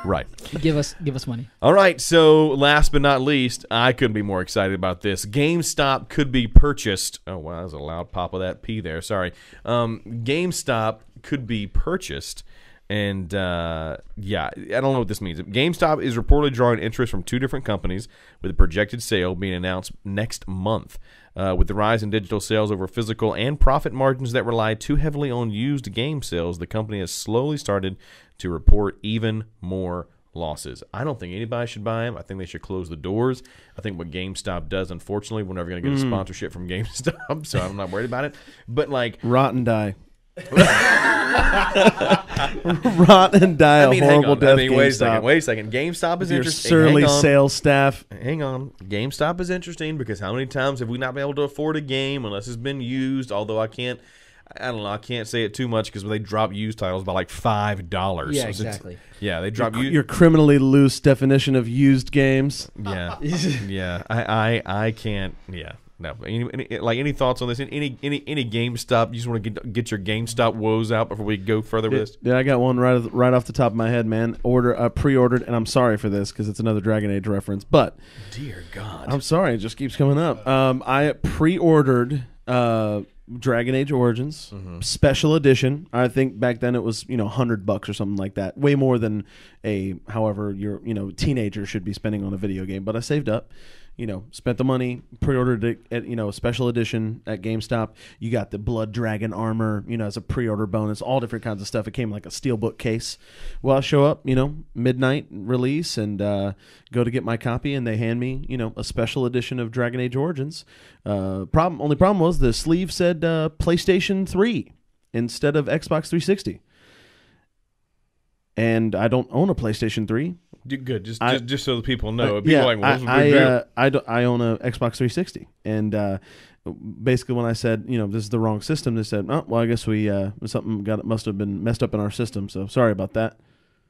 Right. Give us money. All right. So last but not least, I couldn't be more excited about this. GameStop could be purchased. Oh, wow. That was a loud pop of that P there. Sorry. GameStop could be purchased And yeah, I don't know what this means. GameStop is reportedly drawing interest from 2 different companies, with a projected sale being announced next month. With the rise in digital sales over physical and profit margins that rely too heavily on used game sales, the company has slowly started to report even more losses. I don't think anybody should buy them. I think they should close the doors. I think what GameStop does, unfortunately, we're never going to get a sponsorship from GameStop, so I'm not worried about it. But like, rot and die. Rot and die. I mean, a horrible death. Wait a second. GameStop is Your interesting. surly Hang on. sales staff. Hang on. GameStop is interesting because how many times have we not been able to afford a game unless it's been used? Although I can't say it too much because they drop used titles by like $5. Yeah, So exactly. Yeah, they drop Your criminally loose definition of used games. Yeah, yeah. I can't. Yeah. No, any thoughts on this? Any GameStop? You just want to get your GameStop woes out before we go further with this? Yeah, I got one right off the top of my head, man. Pre-ordered, and I'm sorry for this because it's another Dragon Age reference. But dear God, I'm sorry, it just keeps coming up. I pre-ordered Dragon Age Origins special edition. I think back then it was $100 or something like that. Way more than however your teenager should be spending on a video game. But I saved up. Spent the money, pre-ordered it at, a special edition at GameStop. You got the Blood Dragon armor, as a pre-order bonus, all different kinds of stuff. It came like a steelbook case. Well, I show up, midnight release and go to get my copy, and they hand me, a special edition of Dragon Age Origins. Only problem was the sleeve said PlayStation 3 instead of Xbox 360. And I don't own a PlayStation 3. Good. Just so the people know. Yeah, like, well, I own a Xbox 360, and basically when I said this is the wrong system, they said, oh well, I guess something must have been messed up in our system. So sorry about that.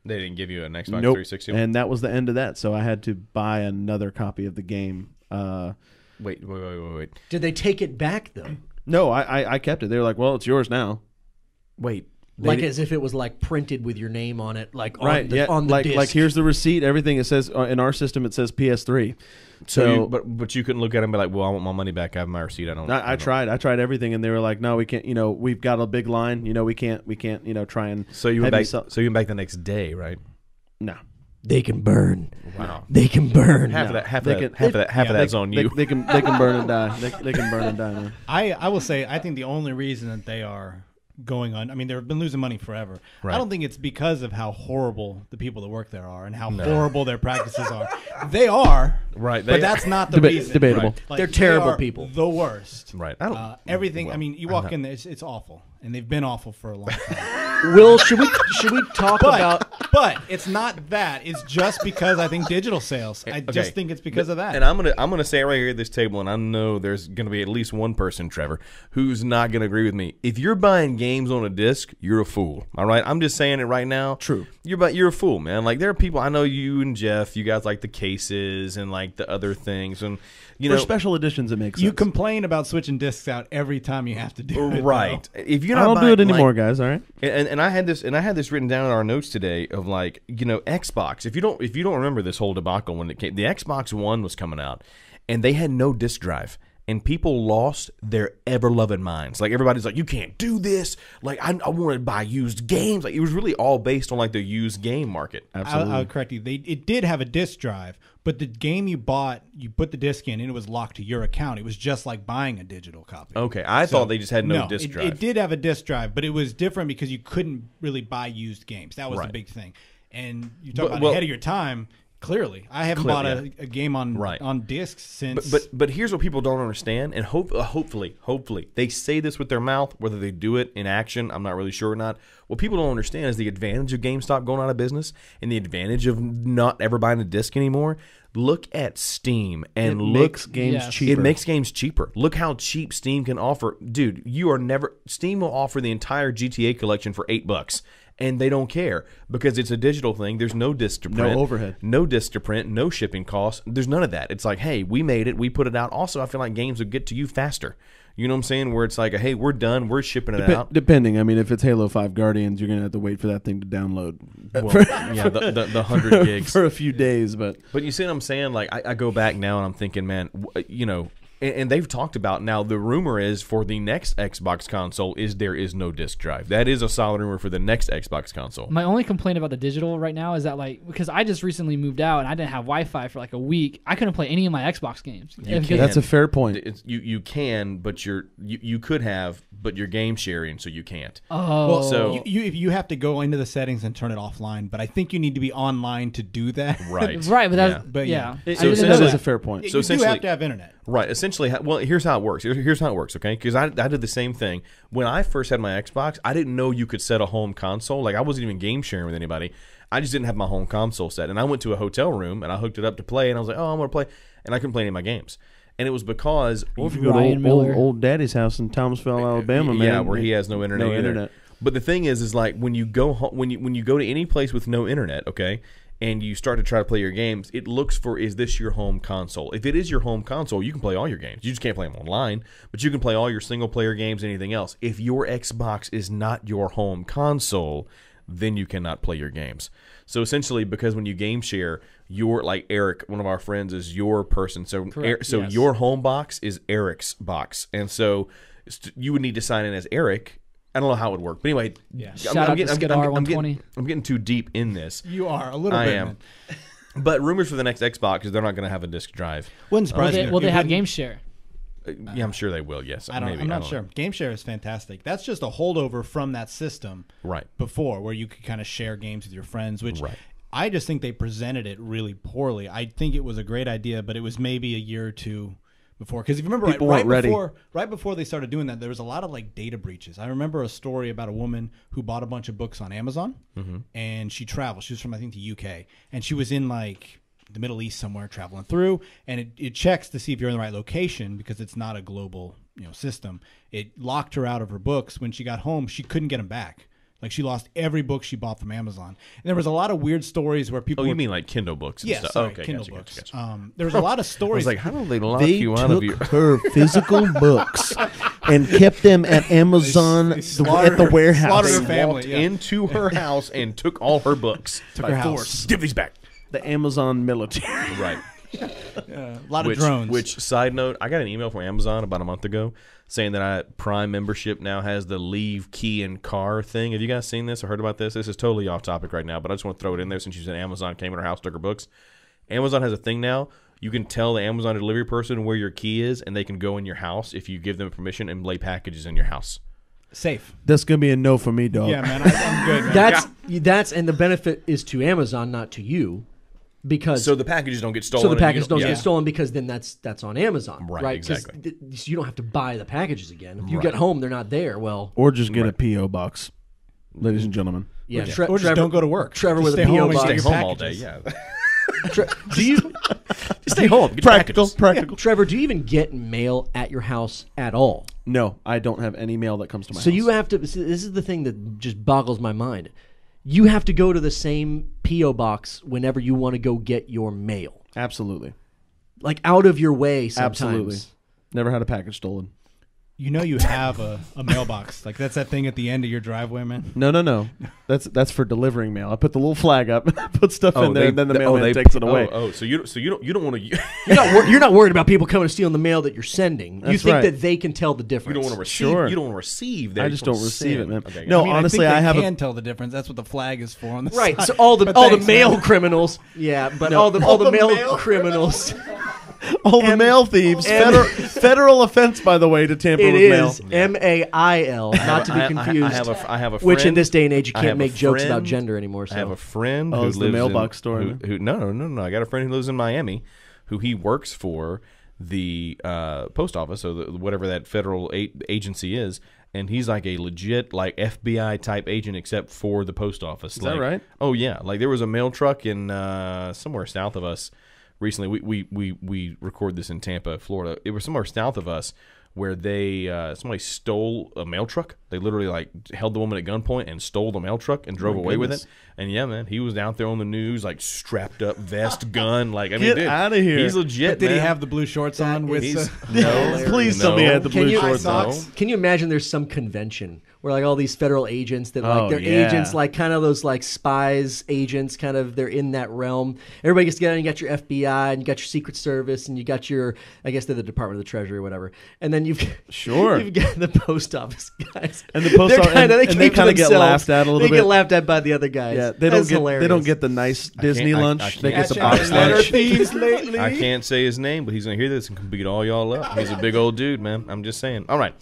They didn't give you an Xbox 360, and that was the end of that. So I had to buy another copy of the game. Wait. Did they take it back though? No, I kept it. They were like, well, it's yours now. Wait. Like as if it was like printed with your name on it, like right, on the disc. Like here's the receipt. Everything it says in our system. It says PS3. So, but you couldn't look at it and be like, well, I want my money back. I have my receipt. I tried everything, and they were like, no, we can't. We've got a big line. We can't. Try and. So you went back. So you went back the next day, right? No. They can burn. Wow. They can burn. Half of that's on you. They can burn and die. They can burn and die, man. I will say, I think the only reason that they are going on, I mean, they've been losing money forever. Right. I don't think it's because of how horrible the people that work there are and how horrible their practices are. They are, right? But that's not the reason. Debatable. Right. Like, they're terrible they are people. The worst. Right. Everything. Well, I mean, you walk in there, it's awful, and they've been awful for a long time. Will, should we talk about? But it's not that. It's just because I think digital sales. I just think it's because of that. And I'm gonna say it right here at this table, and I know there's gonna be at least one person, Trevor, who's not gonna agree with me. If you're buying games on a disc, you're a fool. All right, I'm just saying it right now. True. You're a fool, man. Like there are people I know. You and Jeff, you guys like the cases and like the other things, and for special editions, it makes sense. You complain about switching discs out every time you have to do it. Right. Though. If you're I not don't do it anymore, guys. All right. And I had this written down in our notes today of like Xbox. If you don't remember this whole debacle when it came, the Xbox One was coming out, and they had no disc drive, and people lost their ever loving minds. Like everybody's like, you can't do this. Like I want to buy used games. Like it was really all based on like the used game market. Absolutely. I'll correct you. It did have a disc drive, but the game you bought, you put the disc in, and it was locked to your account. It was just like buying a digital copy. Okay, I thought they just had no disc drive. It did have a disc drive, but it was different because you couldn't really buy used games. That was the big thing. And you talk about ahead of your time. Clearly, I haven't bought a game on discs since. But here's what people don't understand, and hopefully they say this with their mouth. Whether they do it in action, I'm not really sure or not. What people don't understand is the advantage of GameStop going out of business and the advantage of not ever buying a disc anymore. Look at Steam and makes games cheaper. It makes games cheaper. Look how cheap Steam can offer, dude. Steam will offer the entire GTA collection for $8. And they don't care because it's a digital thing. There's no disc to print. No overhead. No disc to print. No shipping costs. There's none of that. It's like, hey, we made it. We put it out. Also, I feel like games would get to you faster. You know what I'm saying? Where it's like, hey, we're done. We're shipping it out. Depending. I mean, if it's Halo 5 Guardians, you're going to have to wait for that thing to download. The 100 gigs. For a few days. But you see what I'm saying? Like, I go back now and I'm thinking, man, And they've talked about, now the rumor is for the next Xbox console is there is no disc drive. That is a solid rumor for the next Xbox console. My only complaint about the digital right now is that, like, because I just recently moved out and I didn't have Wi-Fi for like a week, I couldn't play any of my Xbox games. That's a fair point. You can, but you could have, but you're game sharing, so you can't. Oh, Well, So- you have to go into the settings and turn it offline, but I think you need to be online to do that. Right. right, but that's Yeah. But yeah. yeah. I So didn't know That is that. a fair point. So You do essentially- have to have internet. Right. Essentially, well, here's how it works. Here's how it works, okay? Because I did the same thing. When I first had my Xbox, I didn't know you could set a home console. Like, I wasn't even game sharing with anybody. I just didn't have my home console set. And I went to a hotel room, and I hooked it up to play, and I was like, oh, I'm going to play. And I couldn't play any of my games. And it was because... Well, if you go to Ryan old Miller. daddy's house in Thomasville, Alabama, man. Yeah, where he has no internet either. But the thing is like when you go when you go to any place with no internet, okay, and you start to try to play your games, it looks for, is this your home console? If it is your home console, you can play all your games. You just can't play them online, but you can play all your single player games, anything else. If your Xbox is not your home console, then you cannot play your games. So essentially, because when you game share, your, like Eric, one of our friends, is your person. So Correct, yes. your home box is Eric's box, and so you would need to sign in as Eric. I don't know how it would work, but anyway, Yeah. Shout out to Skidar 120. I'm getting too deep in this. You are a little I bit. am. man. But rumors for the next Xbox is they're not going to have a disc drive. Wouldn't surprise me. Will they It have wouldn't- game share? Yeah, I'm sure they will. Yes, I'm maybe. not don't sure. know. GameShare is fantastic. That's just a holdover from that system Right. before, where you could kind of share games with your friends. Which Right. I just think they presented it really poorly. I think it was a great idea, but it was maybe a year or two before. Because if you remember, People weren't ready. right before they started doing that, there was a lot of like data breaches. I remember a story about a woman who bought a bunch of books on Amazon, and she traveled. She was from, I think, the UK, and she was in like the Middle East somewhere traveling through, and it checks to see if you're in the right location because it's not a global system. It locked her out of her books. When she got home, she couldn't get them back. Like, she lost every book she bought from Amazon. And there was a lot of weird stories where people Oh, you were, mean like Kindle books and yeah, stuff? sorry, Okay, Kindle gotcha, books. gotcha. There was a lot of I stories. was like, how do they lock They you out of took your? her physical books and kept them at Amazon they slaughtered at the her- warehouse. slaughtered her They family, walked yeah. into her house and took all her books. Took by her house. force. Give these back. The Amazon military. Right. A lot of drones. Which, side note, I got an email from Amazon about a month ago saying that Prime membership now has the leave key in car thing. Have you guys seen this or heard about this? This is totally off topic right now, but I just want to throw it in there since you said Amazon came in her house, took her books. Amazon has a thing now. You can tell the Amazon delivery person where your key is, and they can go in your house if you give them permission and lay packages in your house. Safe. That's gonna be a no for me, dog. Yeah, man. I'm good, man. That's and the benefit is to Amazon, not to you, because So the packages don't get stolen. so the and you packages don't yeah. get stolen because then that's on Amazon, Right, right? 'Cause exactly. so you don't have to buy the packages again. If you Right. get home, they're not there. Well, Or just get a PO box, ladies and gentlemen. yeah. Or just Trevor, don't go to work. Trevor Just with a stay PO home and box. get Stay your home all day. packages. Yeah. Do you, Just stay home. Get your packages. Practical. Trevor? Do you even get mail at your house at all? No, I don't have any mail that comes to my So house. you have to. This is the thing that just boggles my mind. You have to go to the same PO box whenever you want to go get your mail, Absolutely. like out of your way. Sometimes. Absolutely. Never had a package stolen. You know you have a mailbox. Like, that's that thing at the end of your driveway, man. No. That's for delivering mail. I put the little flag up, put stuff in there, and then the mailman they takes it away. So you don't want to You're not worried about people coming and stealing the mail that you're sending. You That's think right. that they can tell the difference. you don't want to receive. Sure. You don't want to receive that. I You just wanna don't receive send. it, man. Okay, No, gotcha. honestly, I I think have they a- can tell the difference. That's what the flag is for on the Right. side. So all the But all the thanks, mail man. criminals. Yeah, but all the mail criminals. all the mail thieves. Federal offense, by the way, to tamper It with mail. is MAIL, not to be confused. I have a friend, which in this day and age you I can't have a make jokes about friend- gender anymore. So I have a friend Oh, who it's the lives mailbox in, store, Who, no. I got a friend who lives in Miami, who he works for the post office, or whatever that federal agency is, and he's like a legit like FBI type agent, except for the post office. Is that right? Oh yeah, like there was a mail truck in somewhere south of us recently. We record this in Tampa, Florida. It was somewhere south of us where they somebody stole a mail truck. They literally like held the woman at gunpoint and stole the mail truck and drove away with goodness. it. And yeah, man, he was out there on the news, like strapped up, vest, gun. Like, I mean, Get dude, outta here. He's legit. But did he man. have the blue shorts on with He's the... no. Please tell me I had the Can blue you- shorts High on. socks? Can you imagine there's some convention where like all these federal agents that like they're agents, like kind of those like spies agents, kind of they're in that realm. Everybody gets together and you got your FBI and you got your Secret Service and you got your, I guess they're the Department of the Treasury or whatever. And then you've got the post office guys. And the post office and they kind of get laughed at a little bit. They get laughed at by the other guys. Yeah, they don't get the nice Disney lunch. They get the box lunch. I can't say his name, but he's gonna hear this and can beat all y'all up. He's a big old dude, man. I'm just saying. All right.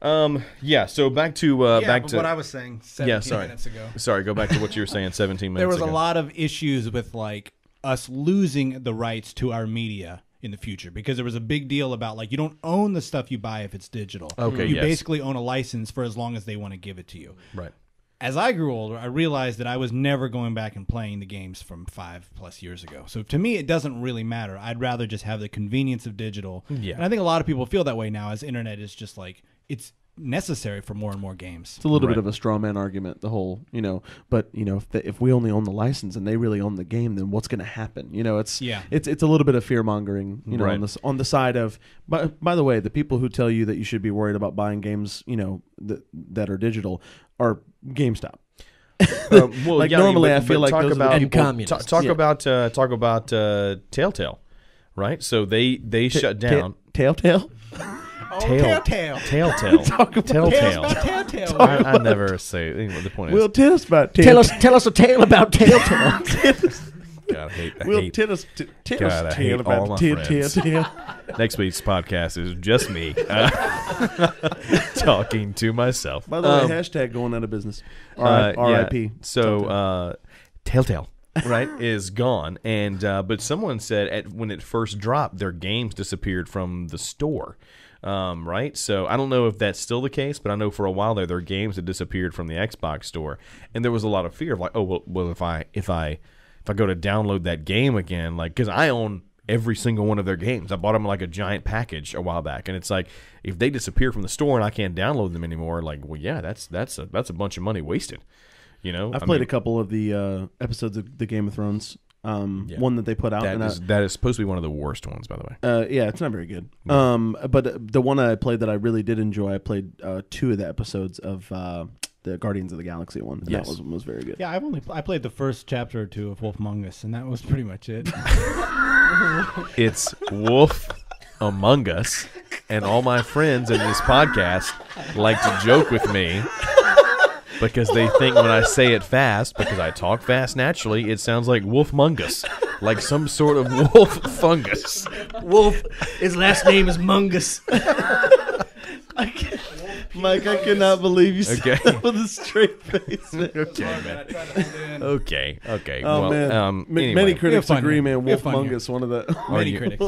So back to what I was saying 17 minutes ago. Sorry, go back to what you were saying 17 minutes ago. ago. There was a lot of issues with like us losing the rights to our media in the future because there was a big deal about like you don't own the stuff you buy if it's digital. Okay, you basically own a license for as long as they want to give it to you. Right. As I grew older, I realized that I was never going back and playing the games from 5+ years ago. So to me, it doesn't really matter. I'd rather just have the convenience of digital. Yeah. And I think a lot of people feel that way now as internet is just like, it's necessary for more and more games. It's a little bit of a straw man argument, the whole, but if we only own the license and they really own the game, then what's going to happen? It's a little bit of fear mongering, on the side of, by the way, the people who tell you that you should be worried about buying games, that are digital are GameStop. Normally I feel like those talk about Telltale, right? So they shut down Telltale. Telltale. Telltale. I never say. Anyway, the point is, Will, tell us about Tell us a tale about Telltale. God, I hate. Tell us God, I hate all my friends. Next week's podcast is just me talking to myself. By the way, hashtag going out of business. R.I.P. So, Telltale. Right, is gone, and but someone said when it first dropped, their games disappeared from the store. Right, so I don't know if that's still the case, but I know for a while their games had disappeared from the Xbox store, and there was a lot of fear of like, oh well, if I go to download that game again, like because I own every single one of their games, I bought them like a giant package a while back, and it's like if they disappear from the store and I can't download them anymore, like well, yeah, that's a bunch of money wasted. I've played a couple of the episodes of the Game of Thrones. One that they put out. That is supposed to be one of the worst ones, by the way. It's not very good. But the one I played that I really did enjoy, I played 2 of the episodes of the Guardians of the Galaxy one. And that was very good. Yeah, I played the first chapter or 2 of Wolf Among Us, and that was pretty much it. It's Wolf Among Us, and all my friends in this podcast like to joke with me. Because they think when I say it fast, because I talk fast naturally, it sounds like Wolf Mungus, like some sort of wolf fungus. Wolf, his last name is Mungus. Mike, I cannot believe you said that with a straight face. Okay, man. Okay. Oh, man. Anyway. Many critics agree, man. Wolf Mungus, one of the many critics.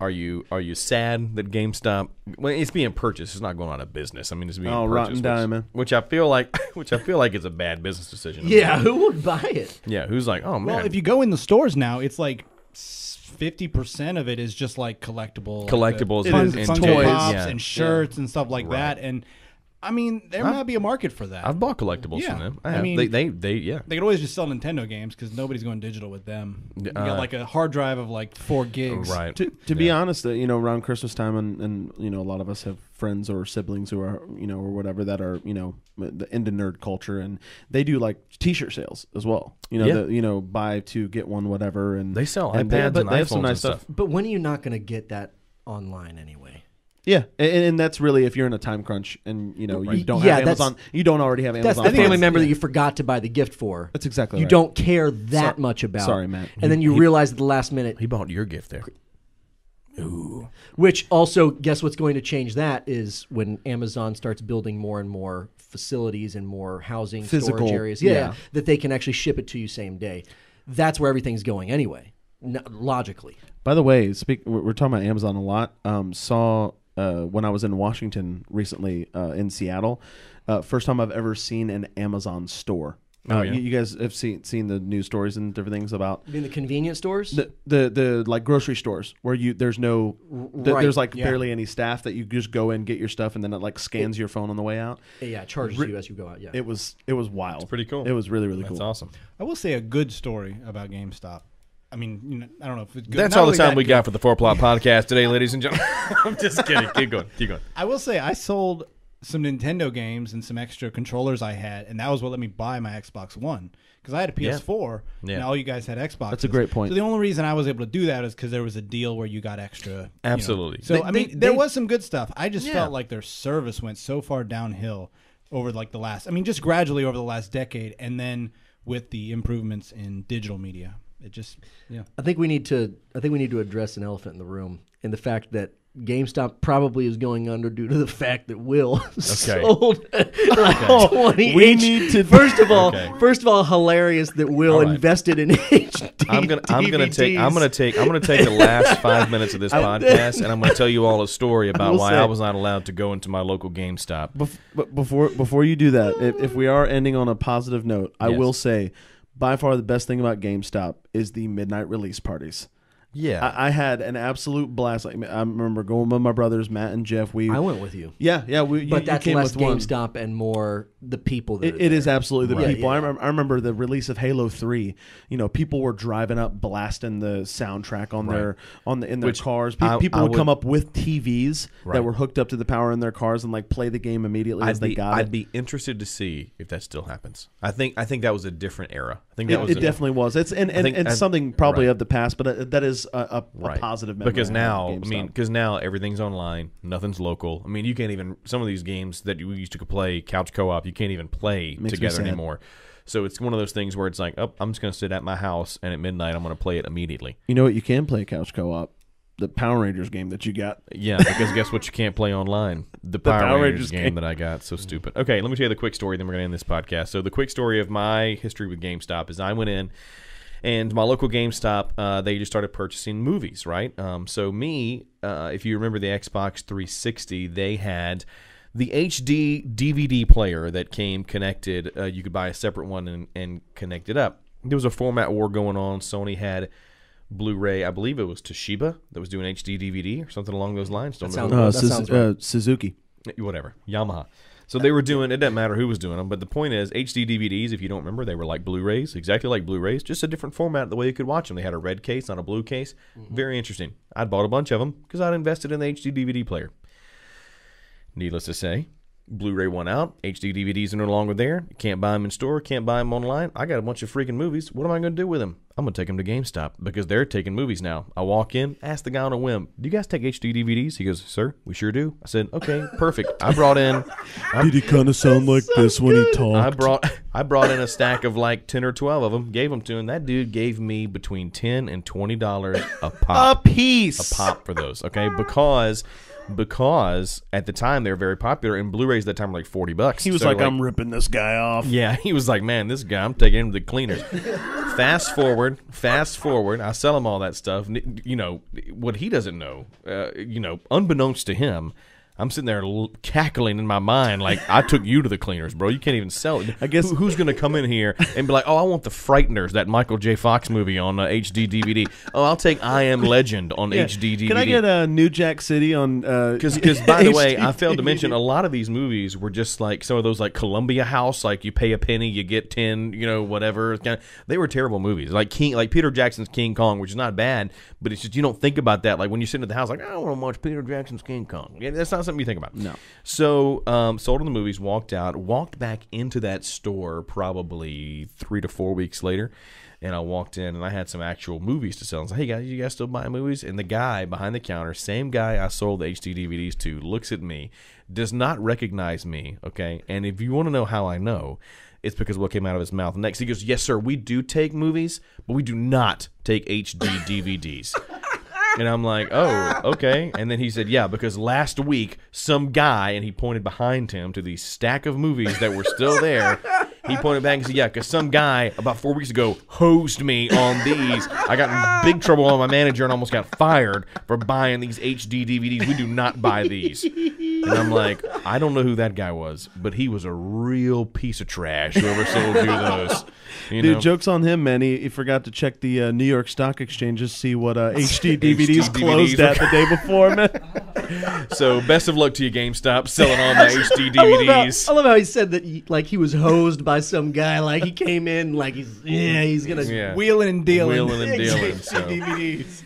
Are you sad that GameStop? Well, it's being purchased. It's not going out of business. I mean, it's being purchased, rotten diamond. Which I feel like is a bad business decision. Yeah, who would buy it? Yeah, who's like, oh man. Well, if you go in the stores now, it's like 50% of it is just like collectibles and toys, Pops and shirts and stuff like that. And I mean, there might be a market for that. I've bought collectibles from them. I mean, they could always just sell Nintendo games because nobody's going digital with them. You got like a hard drive of like 4 gigs. Right. To be honest, around Christmas time, and a lot of us have friends or siblings who are or whatever that are into nerd culture, and they do like T-shirt sales as well. Buy 2 get 1 whatever, and they sell iPads and they have some iPhones nice and stuff. stuff. But when are you not going to get that online anyway? Yeah, and that's really if you're in a time crunch and you don't have Amazon, you don't already have Amazon. That's the family member that you forgot to buy the gift for. That's exactly you right. don't care that much about. Sorry, Matt. And then you realize at the last minute he bought your gift there. Ooh. Which also, guess what's going to change that is when Amazon starts building more and more facilities and more housing, storage areas. Yeah, that they can actually ship it to you same day. That's where everything's going anyway, logically. By the way, we're talking about Amazon a lot. When I was in Washington recently in Seattle, first time I've ever seen an Amazon store. You guys have seen the news stories and different things about. You mean the convenience stores? The like grocery stores where there's barely any staff, that you just go in, get your stuff, and then it like scans your phone on the way out. Yeah, it charges you as you go out. Yeah, it was wild. It's pretty cool. It was really cool. That's awesome. I will say a good story about GameStop. I mean, I don't know if it's good. That's all the time we got for the 4 Plot Podcast today, ladies and gentlemen. I'm just kidding. Keep going. I will say I sold some Nintendo games and some extra controllers I had, and that was what let me buy my Xbox One. Because I had a PS4, and all you guys had Xbox. That's a great point. So the only reason I was able to do that is because there was a deal where you got extra. Absolutely. You know. So there was some good stuff. I just felt like their service went so far downhill over like the last. I mean, just gradually over the last decade, and then with the improvements in digital media, it just I think we need to address an elephant in the room, in the fact that GameStop probably is going under due to the fact that Will sold like 20. We need to first of all, hilarious that Will invested in HD. I'm gonna take the last 5 minutes of this podcast, and I'm gonna tell you all a story about why I was not allowed to go into my local GameStop. But before you do that, if we are ending on a positive note, I will say, by far the best thing about GameStop is the midnight release parties. Yeah, I had an absolute blast. Like, I remember going with my brothers Matt and Jeff. I went with you. Yeah. But that's less GameStop and more the people. That it is absolutely the people. Yeah. I remember the release of Halo 3. You know, people were driving up, blasting the soundtrack in their cars. People would come up with TVs that were hooked up to the power in their cars and like play the game immediately as they got it. I'd be interested to see if that still happens. I think that was a different era. I think it definitely was. It's something probably of the past, but that is a positive memory. Because now everything's online, nothing's local. I mean, you can't even, some of these games that we used to play couch co-op, you can't even play together anymore. So it's one of those things where it's like, I'm just going to sit at my house, and at midnight I'm going to play it immediately. You know what? You can play couch co-op. The Power Rangers game that you got. Yeah, because guess what you can't play online? The Power Rangers game that I got. So stupid. Okay, let me tell you the quick story, then we're going to end this podcast. So the quick story of my history with GameStop is I went in, and my local GameStop, they just started purchasing movies, right? So me, if you remember the Xbox 360, they had the HD DVD player that came connected. You could buy a separate one and connect it up. There was a format war going on. Sony had Blu-ray, I believe it was Toshiba that was doing HD DVD or something along those lines. Sounds right. Suzuki. Whatever. Yamaha. So they were doing, it doesn't matter who was doing them, but the point is, HD DVDs, if you don't remember, they were like Blu-rays, exactly like Blu-rays, just a different format the way you could watch them. They had a red case, not a blue case. Very interesting. I'd bought a bunch of them because I'd invested in the HD DVD player. Needless to say, Blu-ray went out. HD DVDs are no longer there. You can't buy them in store. Can't buy them online. I got a bunch of freaking movies. What am I going to do with them? I'm going to take them to GameStop because they're taking movies now. I walk in, ask the guy on a whim, do you guys take HD DVDs? He goes, sir, we sure do. I said, okay, perfect. I brought in. Did he kind of sound like this when he talked? I brought in a stack of like 10 or 12 of them, gave them to him. That dude gave me between $10 and $20 a pop. A piece. A pop for those, okay? Because at the time they were very popular, and Blu-rays at that time were like $40. He was like, I'm ripping this guy off. Yeah, he was like, man, this guy, I'm taking him to the cleaners. Fast forward, I sell him all that stuff. You know, what he doesn't know, unbeknownst to him, I'm sitting there cackling in my mind like, I took you to the cleaners, bro. You can't even sell it. I guess who's going to come in here and be like, oh, I want the Frighteners, that Michael J. Fox movie on HD DVD. Oh, I'll take I Am Legend on HD DVD. Can I get New Jack City on Because by the way, I failed to mention, a lot of these movies were just like some of those like Columbia House, like you pay a penny, you get 10, whatever. They were terrible movies. Like Peter Jackson's King Kong, which is not bad, but it's just you don't think about that. Like when you're sitting at the house, like, I don't want to watch Peter Jackson's King Kong. Yeah, that's not something you think about. No. So sold on the movies, walked back into that store probably 3 to 4 weeks later, and I walked in and I had some actual movies to sell. I was like, hey guys, you guys still buy movies? And the guy behind the counter, same guy I sold the HD DVDs to, looks at me, does not recognize me, okay? And if you want to know how I know, it's because what came out of his mouth next. He goes, yes sir, we do take movies, but we do not take HD DVDs. And I'm like, oh, okay. And then he said, yeah, because last week some guy, and he pointed behind him to the stack of movies that were still there. He pointed back and said, yeah, because some guy about 4 weeks ago hosed me on these. I got in big trouble on my manager and almost got fired for buying these HD DVDs. We do not buy these. And I'm like, I don't know who that guy was, but he was a real piece of trash, whoever sold you those. Dude, joke's on him, man. He forgot to check the New York Stock Exchanges, see what HD DVDs closed at the day before, man. So best of luck to you, GameStop, selling all my HD DVDs. I love how he said that he was hosed by some guy. Like he came in like he's gonna wheeling and dealing. So. DVDs.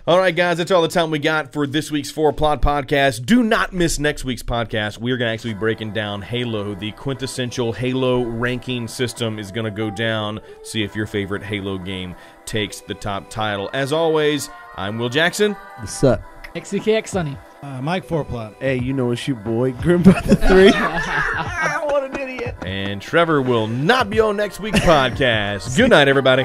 All right, guys, that's all the time we got for this week's 4Plot podcast. Do not miss next week's podcast. We're going to actually be breaking down Halo. The quintessential Halo ranking system is going to go down. See if your favorite Halo game takes the top title. As always, I'm Will Jackson. What's up? XCKX Sunny. Mike 4Plot. Hey, you know it's your boy, Grimbrother 3. And Trevor will not be on next week's podcast. Good night, everybody.